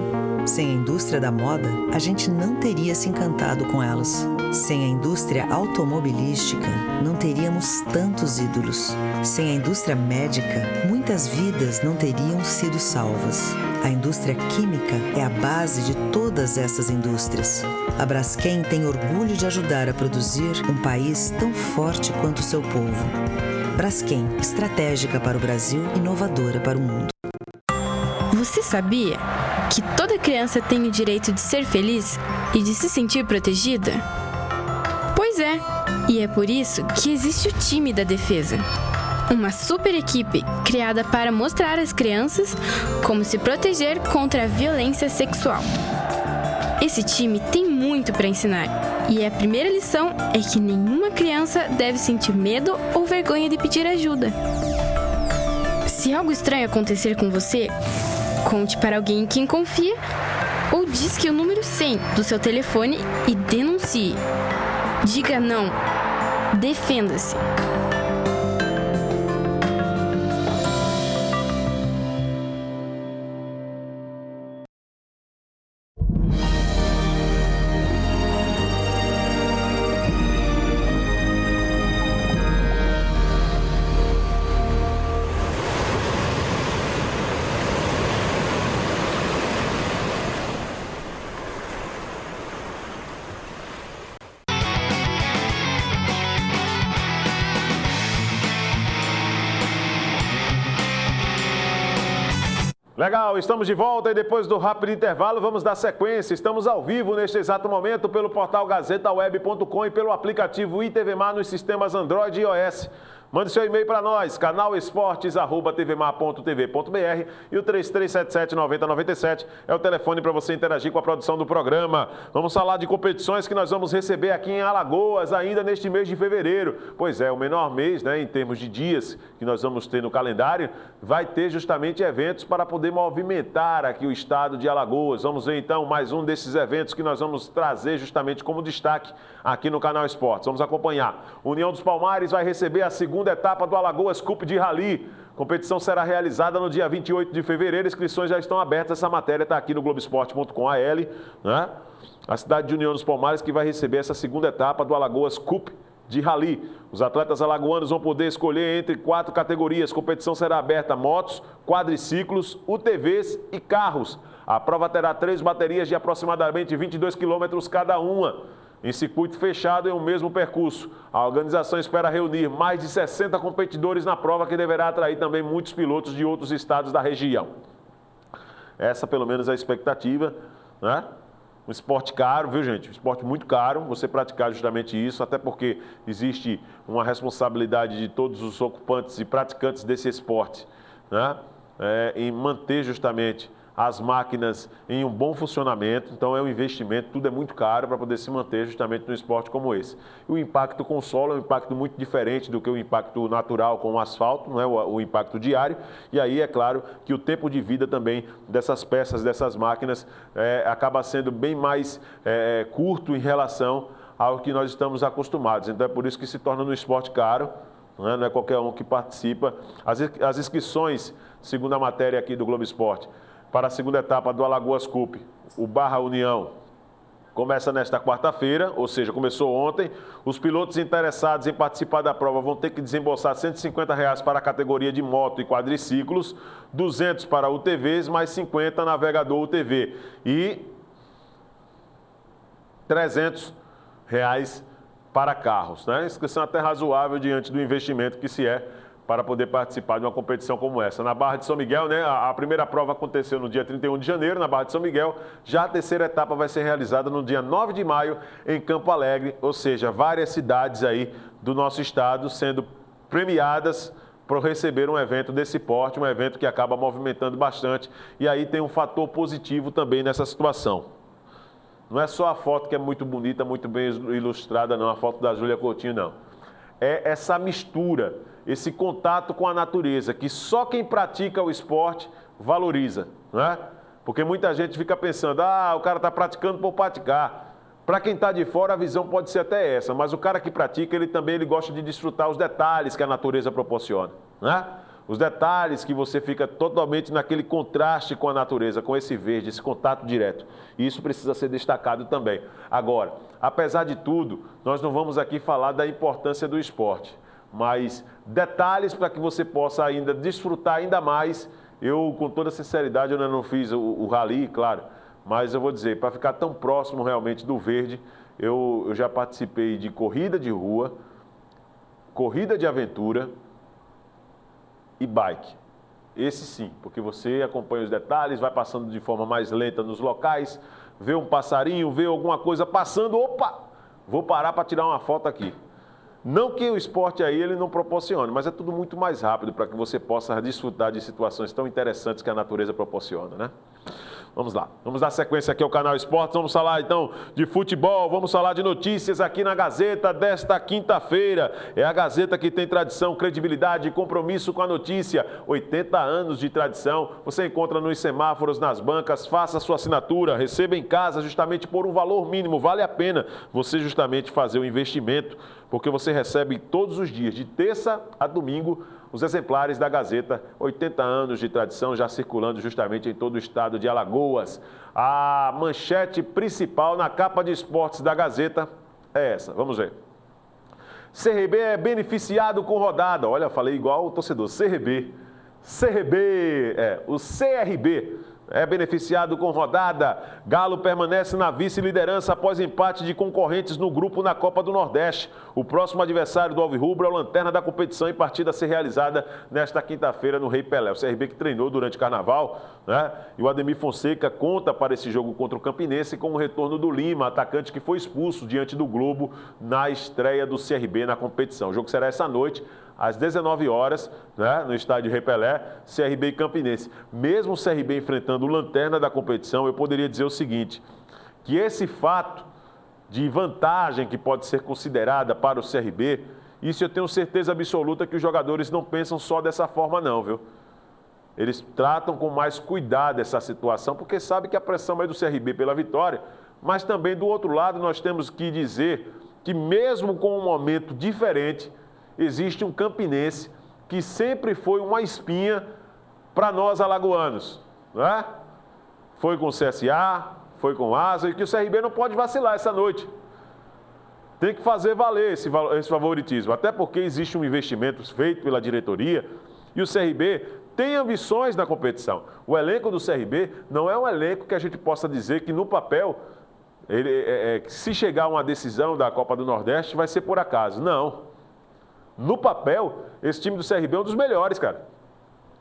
Sem a indústria da moda, a gente não teria se encantado com elas. Sem a indústria automobilística, não teríamos tantos ídolos. Sem a indústria médica, muitas vidas não teriam sido salvas. A indústria química é a base de todas essas indústrias. A Braskem tem orgulho de ajudar a produzir um país tão forte quanto o seu povo. Braskem, estratégica para o Brasil, inovadora para o mundo. Você sabia que toda criança tem o direito de ser feliz e de se sentir protegida? Pois é, e é por isso que existe o time da defesa. Uma super equipe criada para mostrar às crianças como se proteger contra a violência sexual. Esse time tem muito para ensinar, e a primeira lição é que nenhuma criança deve sentir medo ou vergonha de pedir ajuda. Se algo estranho acontecer com você, conte para alguém em quem confia ou disque o número 100 do seu telefone e denuncie. Diga não. Defenda-se. Legal, estamos de volta e depois do rápido intervalo vamos dar sequência. Estamos ao vivo neste exato momento pelo portal gazetaweb.com e pelo aplicativo ITVMar nos sistemas Android e iOS. Mande seu e-mail para nós, canalesportes@tvmar.tv.br e o 3377-9097 é o telefone para você interagir com a produção do programa. Vamos falar de competições que nós vamos receber aqui em Alagoas ainda neste mês de fevereiro. Pois é, o menor mês, né, em termos de dias que nós vamos ter no calendário, vai ter justamente eventos para poder movimentar aqui o estado de Alagoas. Vamos ver então mais um desses eventos que nós vamos trazer justamente como destaque aqui no Canal Esportes. Vamos acompanhar. União dos Palmares vai receber a segunda etapa do Alagoas Cup de Rally. A competição será realizada no dia 28 de fevereiro. Inscrições já estão abertas. Essa matéria está aqui no Globoesporte.com.al, né? A cidade de União dos Palmares que vai receber essa segunda etapa do Alagoas Cup de Rally. Os atletas alagoanos vão poder escolher entre 4 categorias. A competição será aberta a motos, quadriciclos, UTVs e carros. A prova terá 3 baterias de aproximadamente 22 quilômetros cada uma, em circuito fechado em um mesmo percurso. A organização espera reunir mais de 60 competidores na prova, que deverá atrair também muitos pilotos de outros estados da região. Essa, pelo menos, é a expectativa, né? Um esporte caro, viu, gente? Um esporte muito caro, você praticar justamente isso, até porque existe uma responsabilidade de todos os ocupantes e praticantes desse esporte, né? Em manter justamente as máquinas em um bom funcionamento. Então é um investimento, tudo é muito caro para poder se manter justamente num esporte como esse. E o impacto com o solo é um impacto muito diferente do que o impacto natural com o asfalto, não é o impacto diário. E aí é claro que o tempo de vida também dessas peças, dessas máquinas, acaba sendo bem mais curto em relação ao que nós estamos acostumados. Então é por isso que se torna um esporte caro, não é qualquer um que participa. As inscrições, segundo a matéria aqui do Globo Esporte, para a segunda etapa do Alagoas Cup, o Barra União, começa nesta quarta-feira, ou seja, começou ontem. Os pilotos interessados em participar da prova vão ter que desembolsar R$ 150 para a categoria de moto e quadriciclos, 200 para UTVs, mais 50 navegador UTV e R$ 300 para carros, né? Inscrição até razoável diante do investimento que se é para poder participar de uma competição como essa. Na Barra de São Miguel, né, a primeira prova aconteceu no dia 31 de janeiro, na Barra de São Miguel. Já a terceira etapa vai ser realizada no dia 9 de maio, em Campo Alegre, ou seja, várias cidades aí do nosso estado sendo premiadas para receber um evento desse porte, um evento que acaba movimentando bastante. E aí tem um fator positivo também nessa situação. Não é só a foto que é muito bonita, muito bem ilustrada, não, a foto da Júlia Coutinho, não. É essa mistura, esse contato com a natureza, que só quem pratica o esporte valoriza, né? Porque muita gente fica pensando, o cara está praticando por praticar. Para quem está de fora, a visão pode ser até essa, mas o cara que pratica, ele também gosta de desfrutar os detalhes que a natureza proporciona, né? Os detalhes que você fica totalmente naquele contraste com a natureza, com esse verde, esse contato direto. E isso precisa ser destacado também. Agora, apesar de tudo, nós não vamos aqui falar da importância do esporte, mas detalhes para que você possa ainda desfrutar ainda mais. Eu, com toda sinceridade, eu ainda não fiz o rally, claro, mas eu vou dizer, para ficar tão próximo realmente do verde, eu já participei de corrida de rua, corrida de aventura e bike. Esse sim, porque você acompanha os detalhes, vai passando de forma mais lenta nos locais, vê um passarinho, vê alguma coisa passando, opa, vou parar para tirar uma foto aqui. Não que o esporte aí ele não proporcione, mas é tudo muito mais rápido para que você possa desfrutar de situações tão interessantes que a natureza proporciona, né? Vamos lá, vamos dar sequência aqui ao Canal Esportes, vamos falar então de futebol, vamos falar de notícias aqui na Gazeta desta quinta-feira. É a Gazeta que tem tradição, credibilidade e compromisso com a notícia. 80 anos de tradição, você encontra nos semáforos, nas bancas, faça sua assinatura, receba em casa justamente por um valor mínimo. Vale a pena você justamente fazer o investimento, porque você recebe todos os dias, de terça a domingo, os exemplares da Gazeta, 80 anos de tradição, já circulando justamente em todo o estado de Alagoas. A manchete principal na capa de esportes da Gazeta é essa, vamos ver. CRB é beneficiado com rodada. Olha, falei igual o torcedor, CRB. O CRB é beneficiado com rodada. Galo permanece na vice-liderança após empate de concorrentes no grupo na Copa do Nordeste. O próximo adversário do Alvirrubro é o lanterna da competição e partida a ser realizada nesta quinta-feira no Rei Pelé. O CRB que treinou durante o Carnaval, né? E o Ademir Fonseca conta para esse jogo contra o Campinense com o retorno do Lima, atacante que foi expulso diante do Globo na estreia do CRB na competição. O jogo será essa noite, às 19 horas, né, no estádio Rei Pelé, CRB e Campinense. Mesmo o CRB enfrentando o lanterna da competição, eu poderia dizer o seguinte, que esse fato de vantagem que pode ser considerada para o CRB, isso eu tenho certeza absoluta que os jogadores não pensam só dessa forma não, viu? Eles tratam com mais cuidado essa situação, porque sabem que a pressão é do CRB pela vitória, mas também do outro lado nós temos que dizer que mesmo com um momento diferente, existe um campinense que sempre foi uma espinha para nós alagoanos, não é? Foi com o CSA, foi com o Asa, e que o CRB não pode vacilar essa noite. Tem que fazer valer esse favoritismo, até porque existe um investimento feito pela diretoria e o CRB tem ambições na competição. O elenco do CRB não é um elenco que a gente possa dizer que no papel, se chegar a uma decisão da Copa do Nordeste, vai ser por acaso. Não. No papel, esse time do CRB é um dos melhores, cara.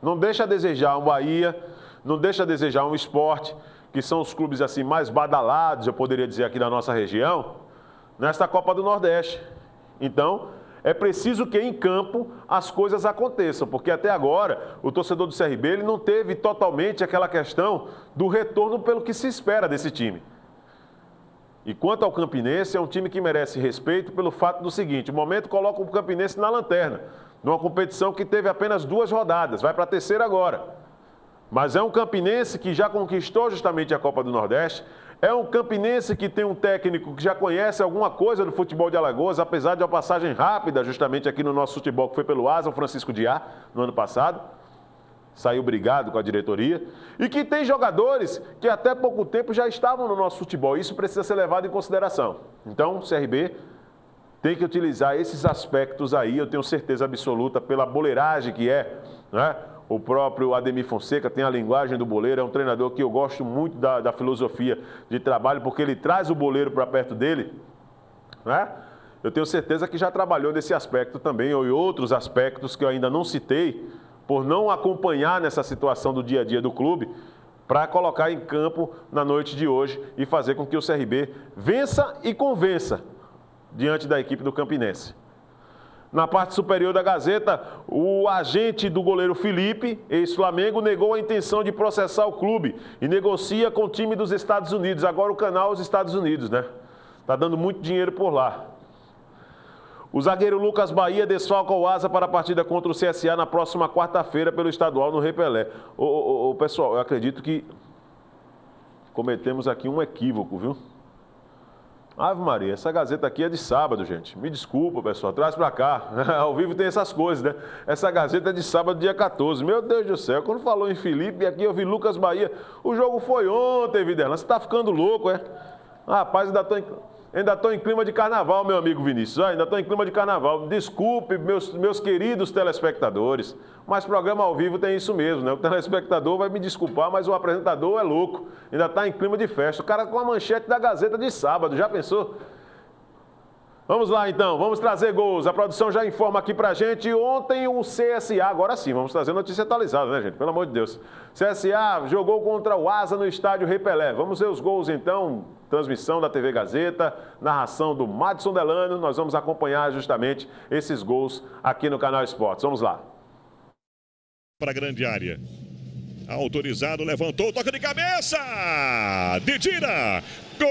Não deixa a desejar um Bahia, não deixa a desejar um Sport, que são os clubes assim mais badalados, eu poderia dizer aqui da nossa região, nesta Copa do Nordeste. Então, é preciso que em campo as coisas aconteçam, porque até agora o torcedor do CRB ele não teve totalmente aquela questão do retorno pelo que se espera desse time. E quanto ao Campinense, é um time que merece respeito pelo fato do seguinte, o momento coloca o Campinense na lanterna, numa competição que teve apenas 2 rodadas, vai para a terceira agora. Mas é um Campinense que já conquistou justamente a Copa do Nordeste, É um campinense que tem um técnico que já conhece alguma coisa do futebol de Alagoas, apesar de uma passagem rápida justamente aqui no nosso futebol, que foi pelo Asa, o Francisco Diá, no ano passado. Saiu brigado com a diretoria. E que tem jogadores que até pouco tempo já estavam no nosso futebol. Isso precisa ser levado em consideração. Então, o CRB tem que utilizar esses aspectos aí, eu tenho certeza absoluta, pela boleiragem que é, né? O próprio Ademir Fonseca tem a linguagem do boleiro, é um treinador que eu gosto muito da filosofia de trabalho, porque ele traz o boleiro para perto dele, né? Eu tenho certeza que já trabalhou nesse aspecto também, ou em outros aspectos que eu ainda não citei, por não acompanhar nessa situação do dia a dia do clube, para colocar em campo na noite de hoje e fazer com que o CRB vença e convença diante da equipe do Campinense. Na parte superior da Gazeta, o agente do goleiro Felipe, ex-Flamengo, negou a intenção de processar o clube e negocia com o time dos Estados Unidos. Agora o canal é os Estados Unidos, né? Tá dando muito dinheiro por lá. O zagueiro Lucas Bahia desfalca o Asa para a partida contra o CSA na próxima quarta-feira pelo estadual no Rei Pelé. Pessoal, eu acredito que cometemos aqui um equívoco, viu? Ave Maria, essa Gazeta aqui é de sábado, gente. Me desculpa, pessoal, traz pra cá. Ao vivo tem essas coisas, né? Essa Gazeta é de sábado, dia 14. Meu Deus do céu, quando falou em Felipe, aqui eu vi Lucas Bahia. O jogo foi ontem, Videlão. Você tá ficando louco, é? Rapaz, ainda tô em clima de carnaval, meu amigo Vinícius. Ainda tô em clima de carnaval. Desculpe, meus queridos telespectadores, mas programa ao vivo tem isso mesmo, né? O telespectador vai me desculpar, mas o apresentador é louco. Ainda tá em clima de festa. O cara com a manchete da Gazeta de sábado, já pensou? Vamos lá, então. Vamos trazer gols. A produção já informa aqui pra gente. Ontem o CSA, agora sim, vamos trazer notícia atualizada, né, gente? Pelo amor de Deus. CSA jogou contra o Asa no estádio Rei Pelé. Vamos ver os gols, então. Transmissão da TV Gazeta, narração do Madison Delano. Nós vamos acompanhar justamente esses gols aqui no Canal Esportes. Vamos lá. Para a grande área. Autorizado, levantou, toca de cabeça. Didira. Gol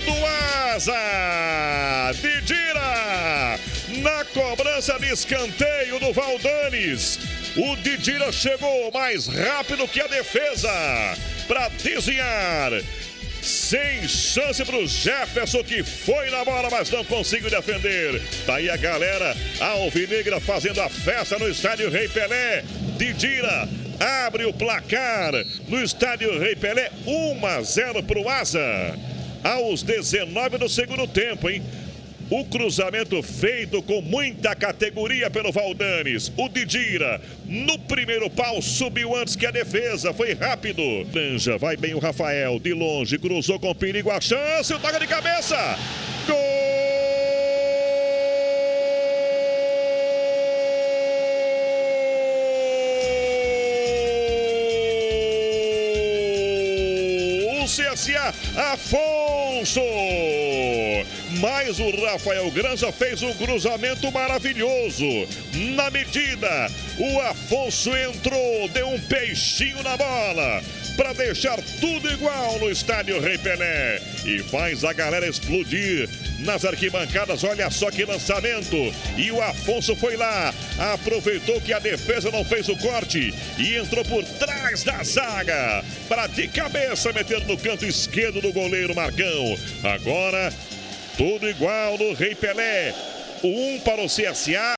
do Asa. Didira. Na cobrança de escanteio do Valdanes. O Didira chegou mais rápido que a defesa para desviar. Sem chance para o Jefferson, que foi na bola, mas não conseguiu defender. Tá aí a galera alvinegra fazendo a festa no estádio Rei Pelé. Didira abre o placar no estádio Rei Pelé, 1-0 para o Asa. Aos 19 do segundo tempo, hein? O cruzamento feito com muita categoria pelo Valdanes. O Didira, no primeiro pau, subiu antes que a defesa. Foi rápido. Franja, vai bem o Rafael. De longe, cruzou com perigo a chance. O toque de cabeça. Gol! O CSA, Afonso! Mas o Rafael Granja fez um cruzamento maravilhoso. Na medida, o Afonso entrou, deu um peixinho na bola para deixar tudo igual no estádio Rei Pelé. E faz a galera explodir nas arquibancadas. Olha só que lançamento. E o Afonso foi lá, aproveitou que a defesa não fez o corte e entrou por trás da zaga para de cabeça meter no canto esquerdo do goleiro Marcão. Agora tudo igual no Rei Pelé. 1 para o CSA.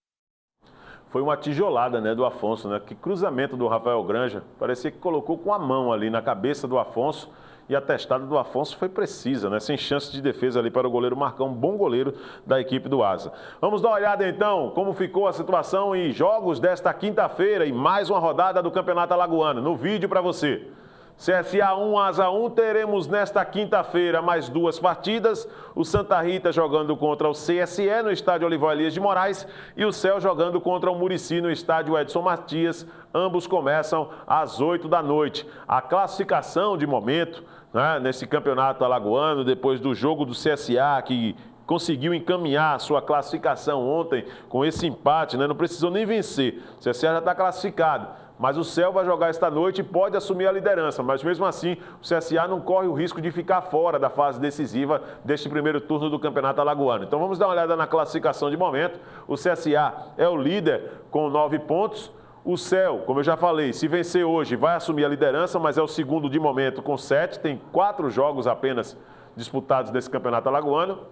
Foi uma tijolada, né, do Afonso, né? Que cruzamento do Rafael Granja. Parecia que colocou com a mão ali na cabeça do Afonso. E a testada do Afonso foi precisa, né? Sem chance de defesa ali para o goleiro Marcão, bom goleiro da equipe do Asa. Vamos dar uma olhada então como ficou a situação em jogos desta quinta-feira e mais uma rodada do Campeonato Alagoano. No vídeo para você. CSA 1, Asa 1, teremos nesta quinta-feira mais 2 partidas. O Santa Rita jogando contra o CSE no estádio Olival Elias de Moraes e o Céu jogando contra o Murici no estádio Edson Matias. Ambos começam às 8 da noite. A classificação de momento, né, nesse campeonato alagoano, depois do jogo do CSA que conseguiu encaminhar a sua classificação ontem com esse empate, né? Não precisou nem vencer. O CSA já está classificado. Mas o Céu vai jogar esta noite e pode assumir a liderança. Mas mesmo assim, o CSA não corre o risco de ficar fora da fase decisiva deste primeiro turno do Campeonato Alagoano. Então vamos dar uma olhada na classificação de momento. O CSA é o líder com 9 pontos. O Céu, como eu já falei, se vencer hoje vai assumir a liderança, mas é o segundo de momento com 7. Tem 4 jogos apenas disputados desse Campeonato Alagoano.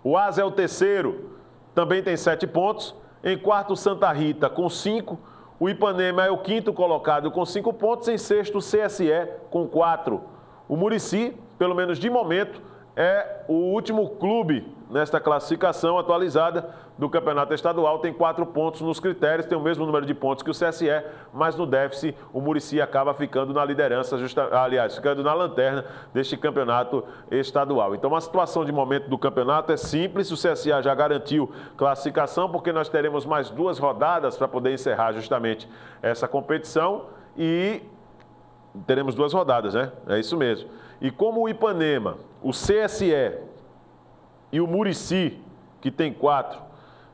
O Asa é o terceiro, também tem 7 pontos. Em quarto, o Santa Rita com 5. O Ipanema é o quinto colocado com 5 pontos. Em sexto, o CSE com 4. O Murici, pelo menos de momento, é o último clube nesta classificação atualizada do Campeonato Estadual. Tem 4 pontos nos critérios, tem o mesmo número de pontos que o CSE, mas no déficit o Murici acaba ficando na liderança, ficando na lanterna deste Campeonato Estadual. Então a situação de momento do campeonato é simples, o CSA já garantiu classificação, porque nós teremos mais 2 rodadas para poder encerrar justamente essa competição e teremos 2 rodadas, né? É isso mesmo. E como o Ipanema, o CSE e o Murici, que tem 4,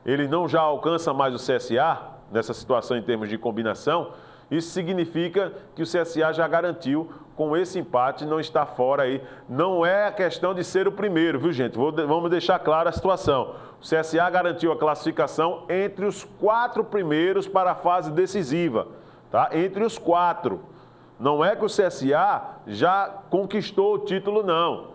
ele não já alcança mais o CSA, nessa situação em termos de combinação, isso significa que o CSA já garantiu, com esse empate, não está fora aí. Não é a questão de ser o primeiro, viu, gente? Vamos deixar clara a situação. O CSA garantiu a classificação entre os 4 primeiros para a fase decisiva, tá? Entre os 4. Não é que o CSA já conquistou o título, não,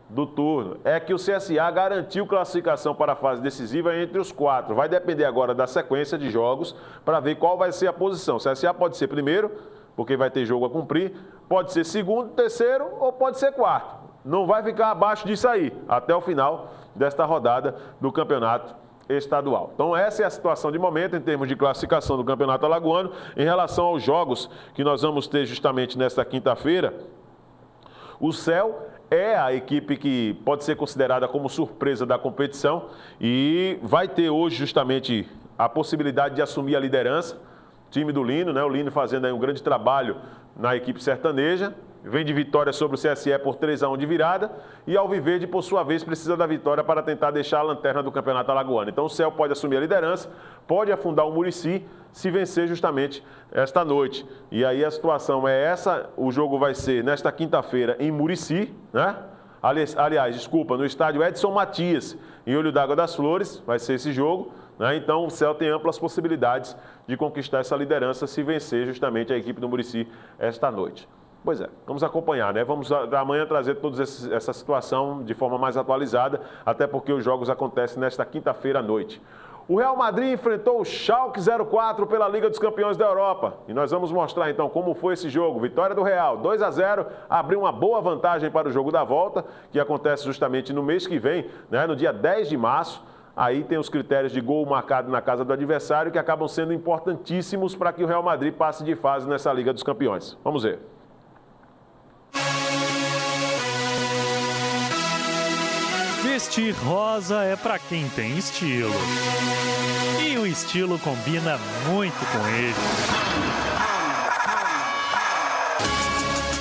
do turno. É que o CSA garantiu classificação para a fase decisiva entre os 4. Vai depender agora da sequência de jogos para ver qual vai ser a posição. O CSA pode ser primeiro, porque vai ter jogo a cumprir. Pode ser segundo, terceiro ou pode ser quarto. Não vai ficar abaixo disso aí, até o final desta rodada do Campeonato Estadual. Então essa é a situação de momento em termos de classificação do Campeonato Alagoano. Em relação aos jogos que nós vamos ter justamente nesta quinta-feira, o Céu é a equipe que pode ser considerada como surpresa da competição e vai ter hoje justamente a possibilidade de assumir a liderança. Time do Lino, né? O Lino fazendo aí um grande trabalho na equipe sertaneja. Vem de vitória sobre o CSE por 3-1 de virada. E Alviverde, por sua vez, precisa da vitória para tentar deixar a lanterna do Campeonato Alagoano. Então o Céu pode assumir a liderança, pode afundar o Murici se vencer justamente esta noite. E aí a situação é essa, o jogo vai ser nesta quinta-feira em Murici, né? Aliás, desculpa, no estádio Edson Matias, em Olho d'Água das Flores, vai ser esse jogo, né? Então o Céu tem amplas possibilidades de conquistar essa liderança se vencer justamente a equipe do Murici esta noite. Pois é, vamos acompanhar, né? Vamos amanhã trazer toda essa situação de forma mais atualizada, até porque os jogos acontecem nesta quinta-feira à noite. O Real Madrid enfrentou o Schalke 04 pela Liga dos Campeões da Europa. E nós vamos mostrar então como foi esse jogo. Vitória do Real, 2-0, abriu uma boa vantagem para o jogo da volta, que acontece justamente no mês que vem, né? No dia 10 de março. Aí tem os critérios de gol marcado na casa do adversário, que acabam sendo importantíssimos para que o Real Madrid passe de fase nessa Liga dos Campeões. Vamos ver. Vestir rosa é para quem tem estilo. E o estilo combina muito com ele.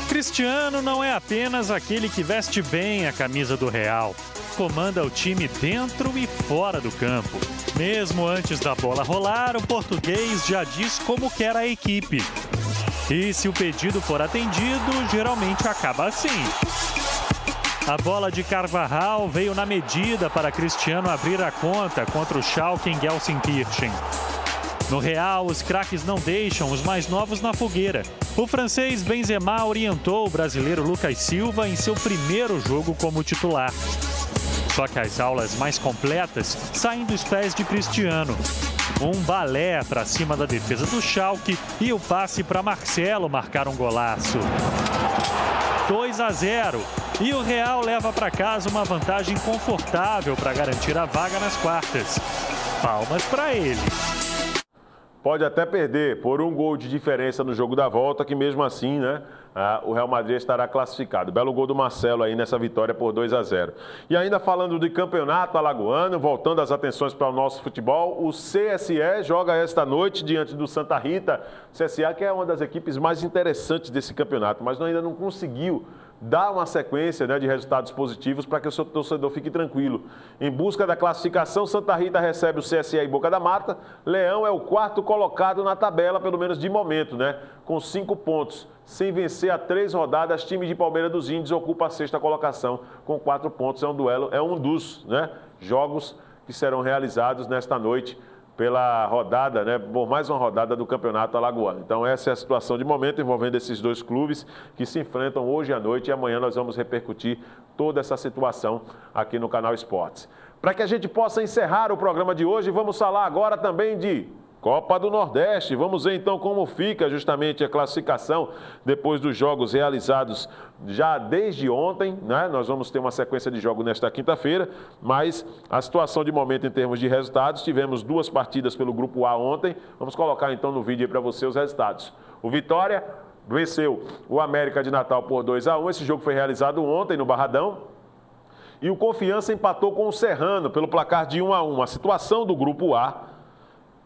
Cristiano não é apenas aquele que veste bem a camisa do Real. Comanda o time dentro e fora do campo. Mesmo antes da bola rolar, o português já diz como quer a equipe. E se o pedido for atendido, geralmente acaba assim. A bola de Carvajal veio na medida para Cristiano abrir a conta contra o Schalke em Gelsenkirchen. No Real, os craques não deixam os mais novos na fogueira. O francês Benzema orientou o brasileiro Lucas Silva em seu primeiro jogo como titular. Só que as aulas mais completas saem dos pés de Cristiano. Um balé para cima da defesa do Schalke e o passe para Marcelo marcar um golaço. 2-0. E o Real leva para casa uma vantagem confortável para garantir a vaga nas quartas. Palmas para ele. Pode até perder por um gol de diferença no jogo da volta, que mesmo assim, né, o Real Madrid estará classificado. Belo gol do Marcelo aí nessa vitória por 2-0. E ainda falando de campeonato alagoano, voltando as atenções para o nosso futebol, o CSE joga esta noite diante do Santa Rita. O CSE que é uma das equipes mais interessantes desse campeonato, mas ainda não conseguiu dá uma sequência, né, de resultados positivos para que o seu torcedor fique tranquilo. Em busca da classificação, Santa Rita recebe o CSA e Boca da Mata. Leão é o 4º colocado na tabela, pelo menos de momento, né, com 5 pontos. Sem vencer há 3 rodadas, time de Palmeiras dos Índios ocupa a 6ª colocação com 4 pontos. É um duelo, é um dos, né, jogos que serão realizados nesta noite pela rodada, né, por mais uma rodada do Campeonato Alagoano. Então essa é a situação de momento envolvendo esses dois clubes que se enfrentam hoje à noite, e amanhã nós vamos repercutir toda essa situação aqui no Canal Esportes. Para que a gente possa encerrar o programa de hoje, vamos falar agora também de Copa do Nordeste. Vamos ver então como fica justamente a classificação depois dos jogos realizados já desde ontem, né? Nós vamos ter uma sequência de jogos nesta quinta-feira, mas a situação de momento em termos de resultados, tivemos 2 partidas pelo Grupo A ontem. Vamos colocar então no vídeo aí para você os resultados. O Vitória venceu o América de Natal por 2-1. Esse jogo foi realizado ontem no Barradão. E o Confiança empatou com o Serrano pelo placar de 1-1. A situação do Grupo A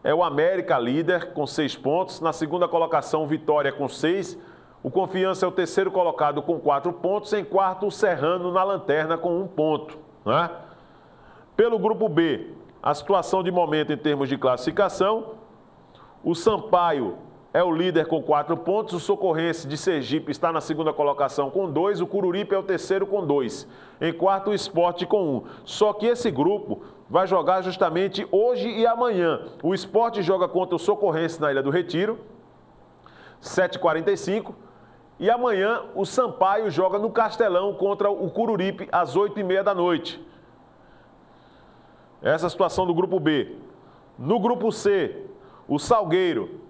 é o América líder com 6 pontos. Na segunda colocação, o Vitória com 6. O Confiança é o 3º colocado com 4 pontos. Em quarto, o Serrano na lanterna com 1 ponto. Né? Pelo Grupo B, a situação de momento em termos de classificação, o Sampaio é o líder com 4 pontos. O Socorrense de Sergipe está na segunda colocação com 2. O Cururipe é o 3º com 2. Em quarto, o Sport com 1. Só que esse grupo vai jogar justamente hoje e amanhã. O Sport joga contra o Socorrense na Ilha do Retiro, 7h45. E amanhã o Sampaio joga no Castelão contra o Cururipe às 8h30 da noite. Essa é a situação do Grupo B. No Grupo C, o Salgueiro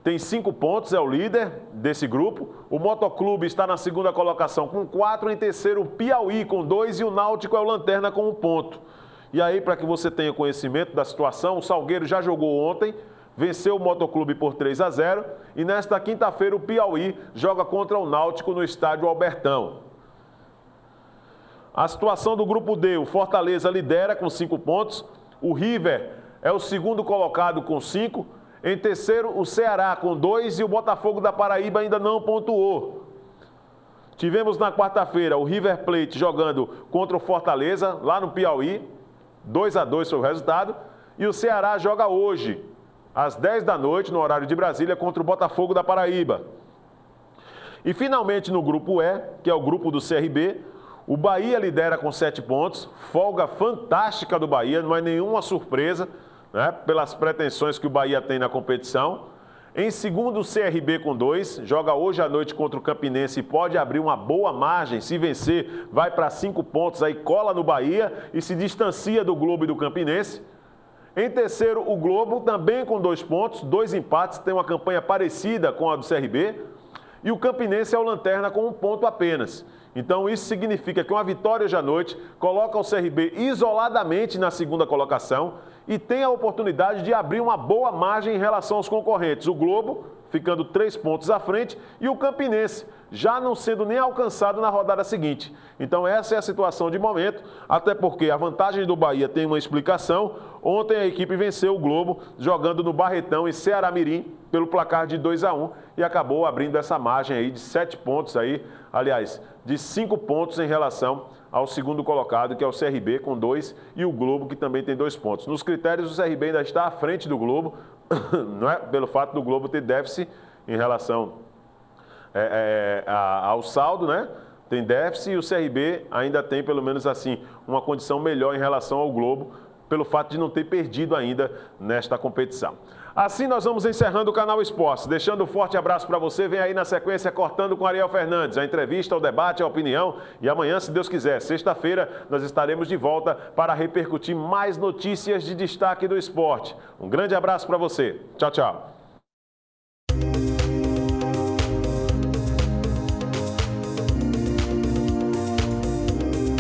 tem 5 pontos, é o líder desse grupo. O Motoclube está na segunda colocação com 4. Em terceiro, o Piauí com 2. E o Náutico é o lanterna com 1 ponto. E aí, para que você tenha conhecimento da situação, o Salgueiro já jogou ontem, venceu o Motoclube por 3-0. E nesta quinta-feira, o Piauí joga contra o Náutico no estádio Albertão. A situação do Grupo D, o Fortaleza lidera com 5 pontos. O River é o 2º colocado com 5. Em terceiro, o Ceará com 2 e o Botafogo da Paraíba ainda não pontuou. Tivemos na quarta-feira o River Plate jogando contra o Fortaleza, lá no Piauí. 2-2 foi o resultado. E o Ceará joga hoje, às 10 da noite, no horário de Brasília, contra o Botafogo da Paraíba. E finalmente no Grupo E, que é o grupo do CRB, o Bahia lidera com 7 pontos. Folga fantástica do Bahia, não é nenhuma surpresa, né, pelas pretensões que o Bahia tem na competição. Em segundo, o CRB com 2, joga hoje à noite contra o Campinense e pode abrir uma boa margem. Se vencer, vai para 5 pontos, aí cola no Bahia e se distancia do Globo e do Campinense. Em terceiro, o Globo também com 2 pontos, 2 empates, tem uma campanha parecida com a do CRB. E o Campinense é o lanterna com 1 ponto apenas. Então isso significa que uma vitória hoje à noite coloca o CRB isoladamente na segunda colocação e tem a oportunidade de abrir uma boa margem em relação aos concorrentes. O Globo ficando 3 pontos à frente e o Campinense já não sendo nem alcançado na rodada seguinte. Então essa é a situação de momento, até porque a vantagem do Bahia tem uma explicação. Ontem a equipe venceu o Globo jogando no Barretão em Ceará-Mirim pelo placar de 2-1 e acabou abrindo essa margem aí de 7 pontos aí, aliás, de 5 pontos em relação ao segundo colocado, que é o CRB com 2 e o Globo, que também tem 2 pontos. Nos critérios, o CRB ainda está à frente do Globo, não é? Pelo fato do Globo ter déficit em relação ao saldo, né? Tem déficit e o CRB ainda tem, pelo menos assim, uma condição melhor em relação ao Globo, pelo fato de não ter perdido ainda nesta competição. Assim nós vamos encerrando o Canal Esportes, deixando um forte abraço para você. Vem aí na sequência Cortando com Ariel Fernandes, a entrevista, o debate, a opinião. E amanhã, se Deus quiser, sexta-feira, nós estaremos de volta para repercutir mais notícias de destaque do esporte. Um grande abraço para você. Tchau, tchau.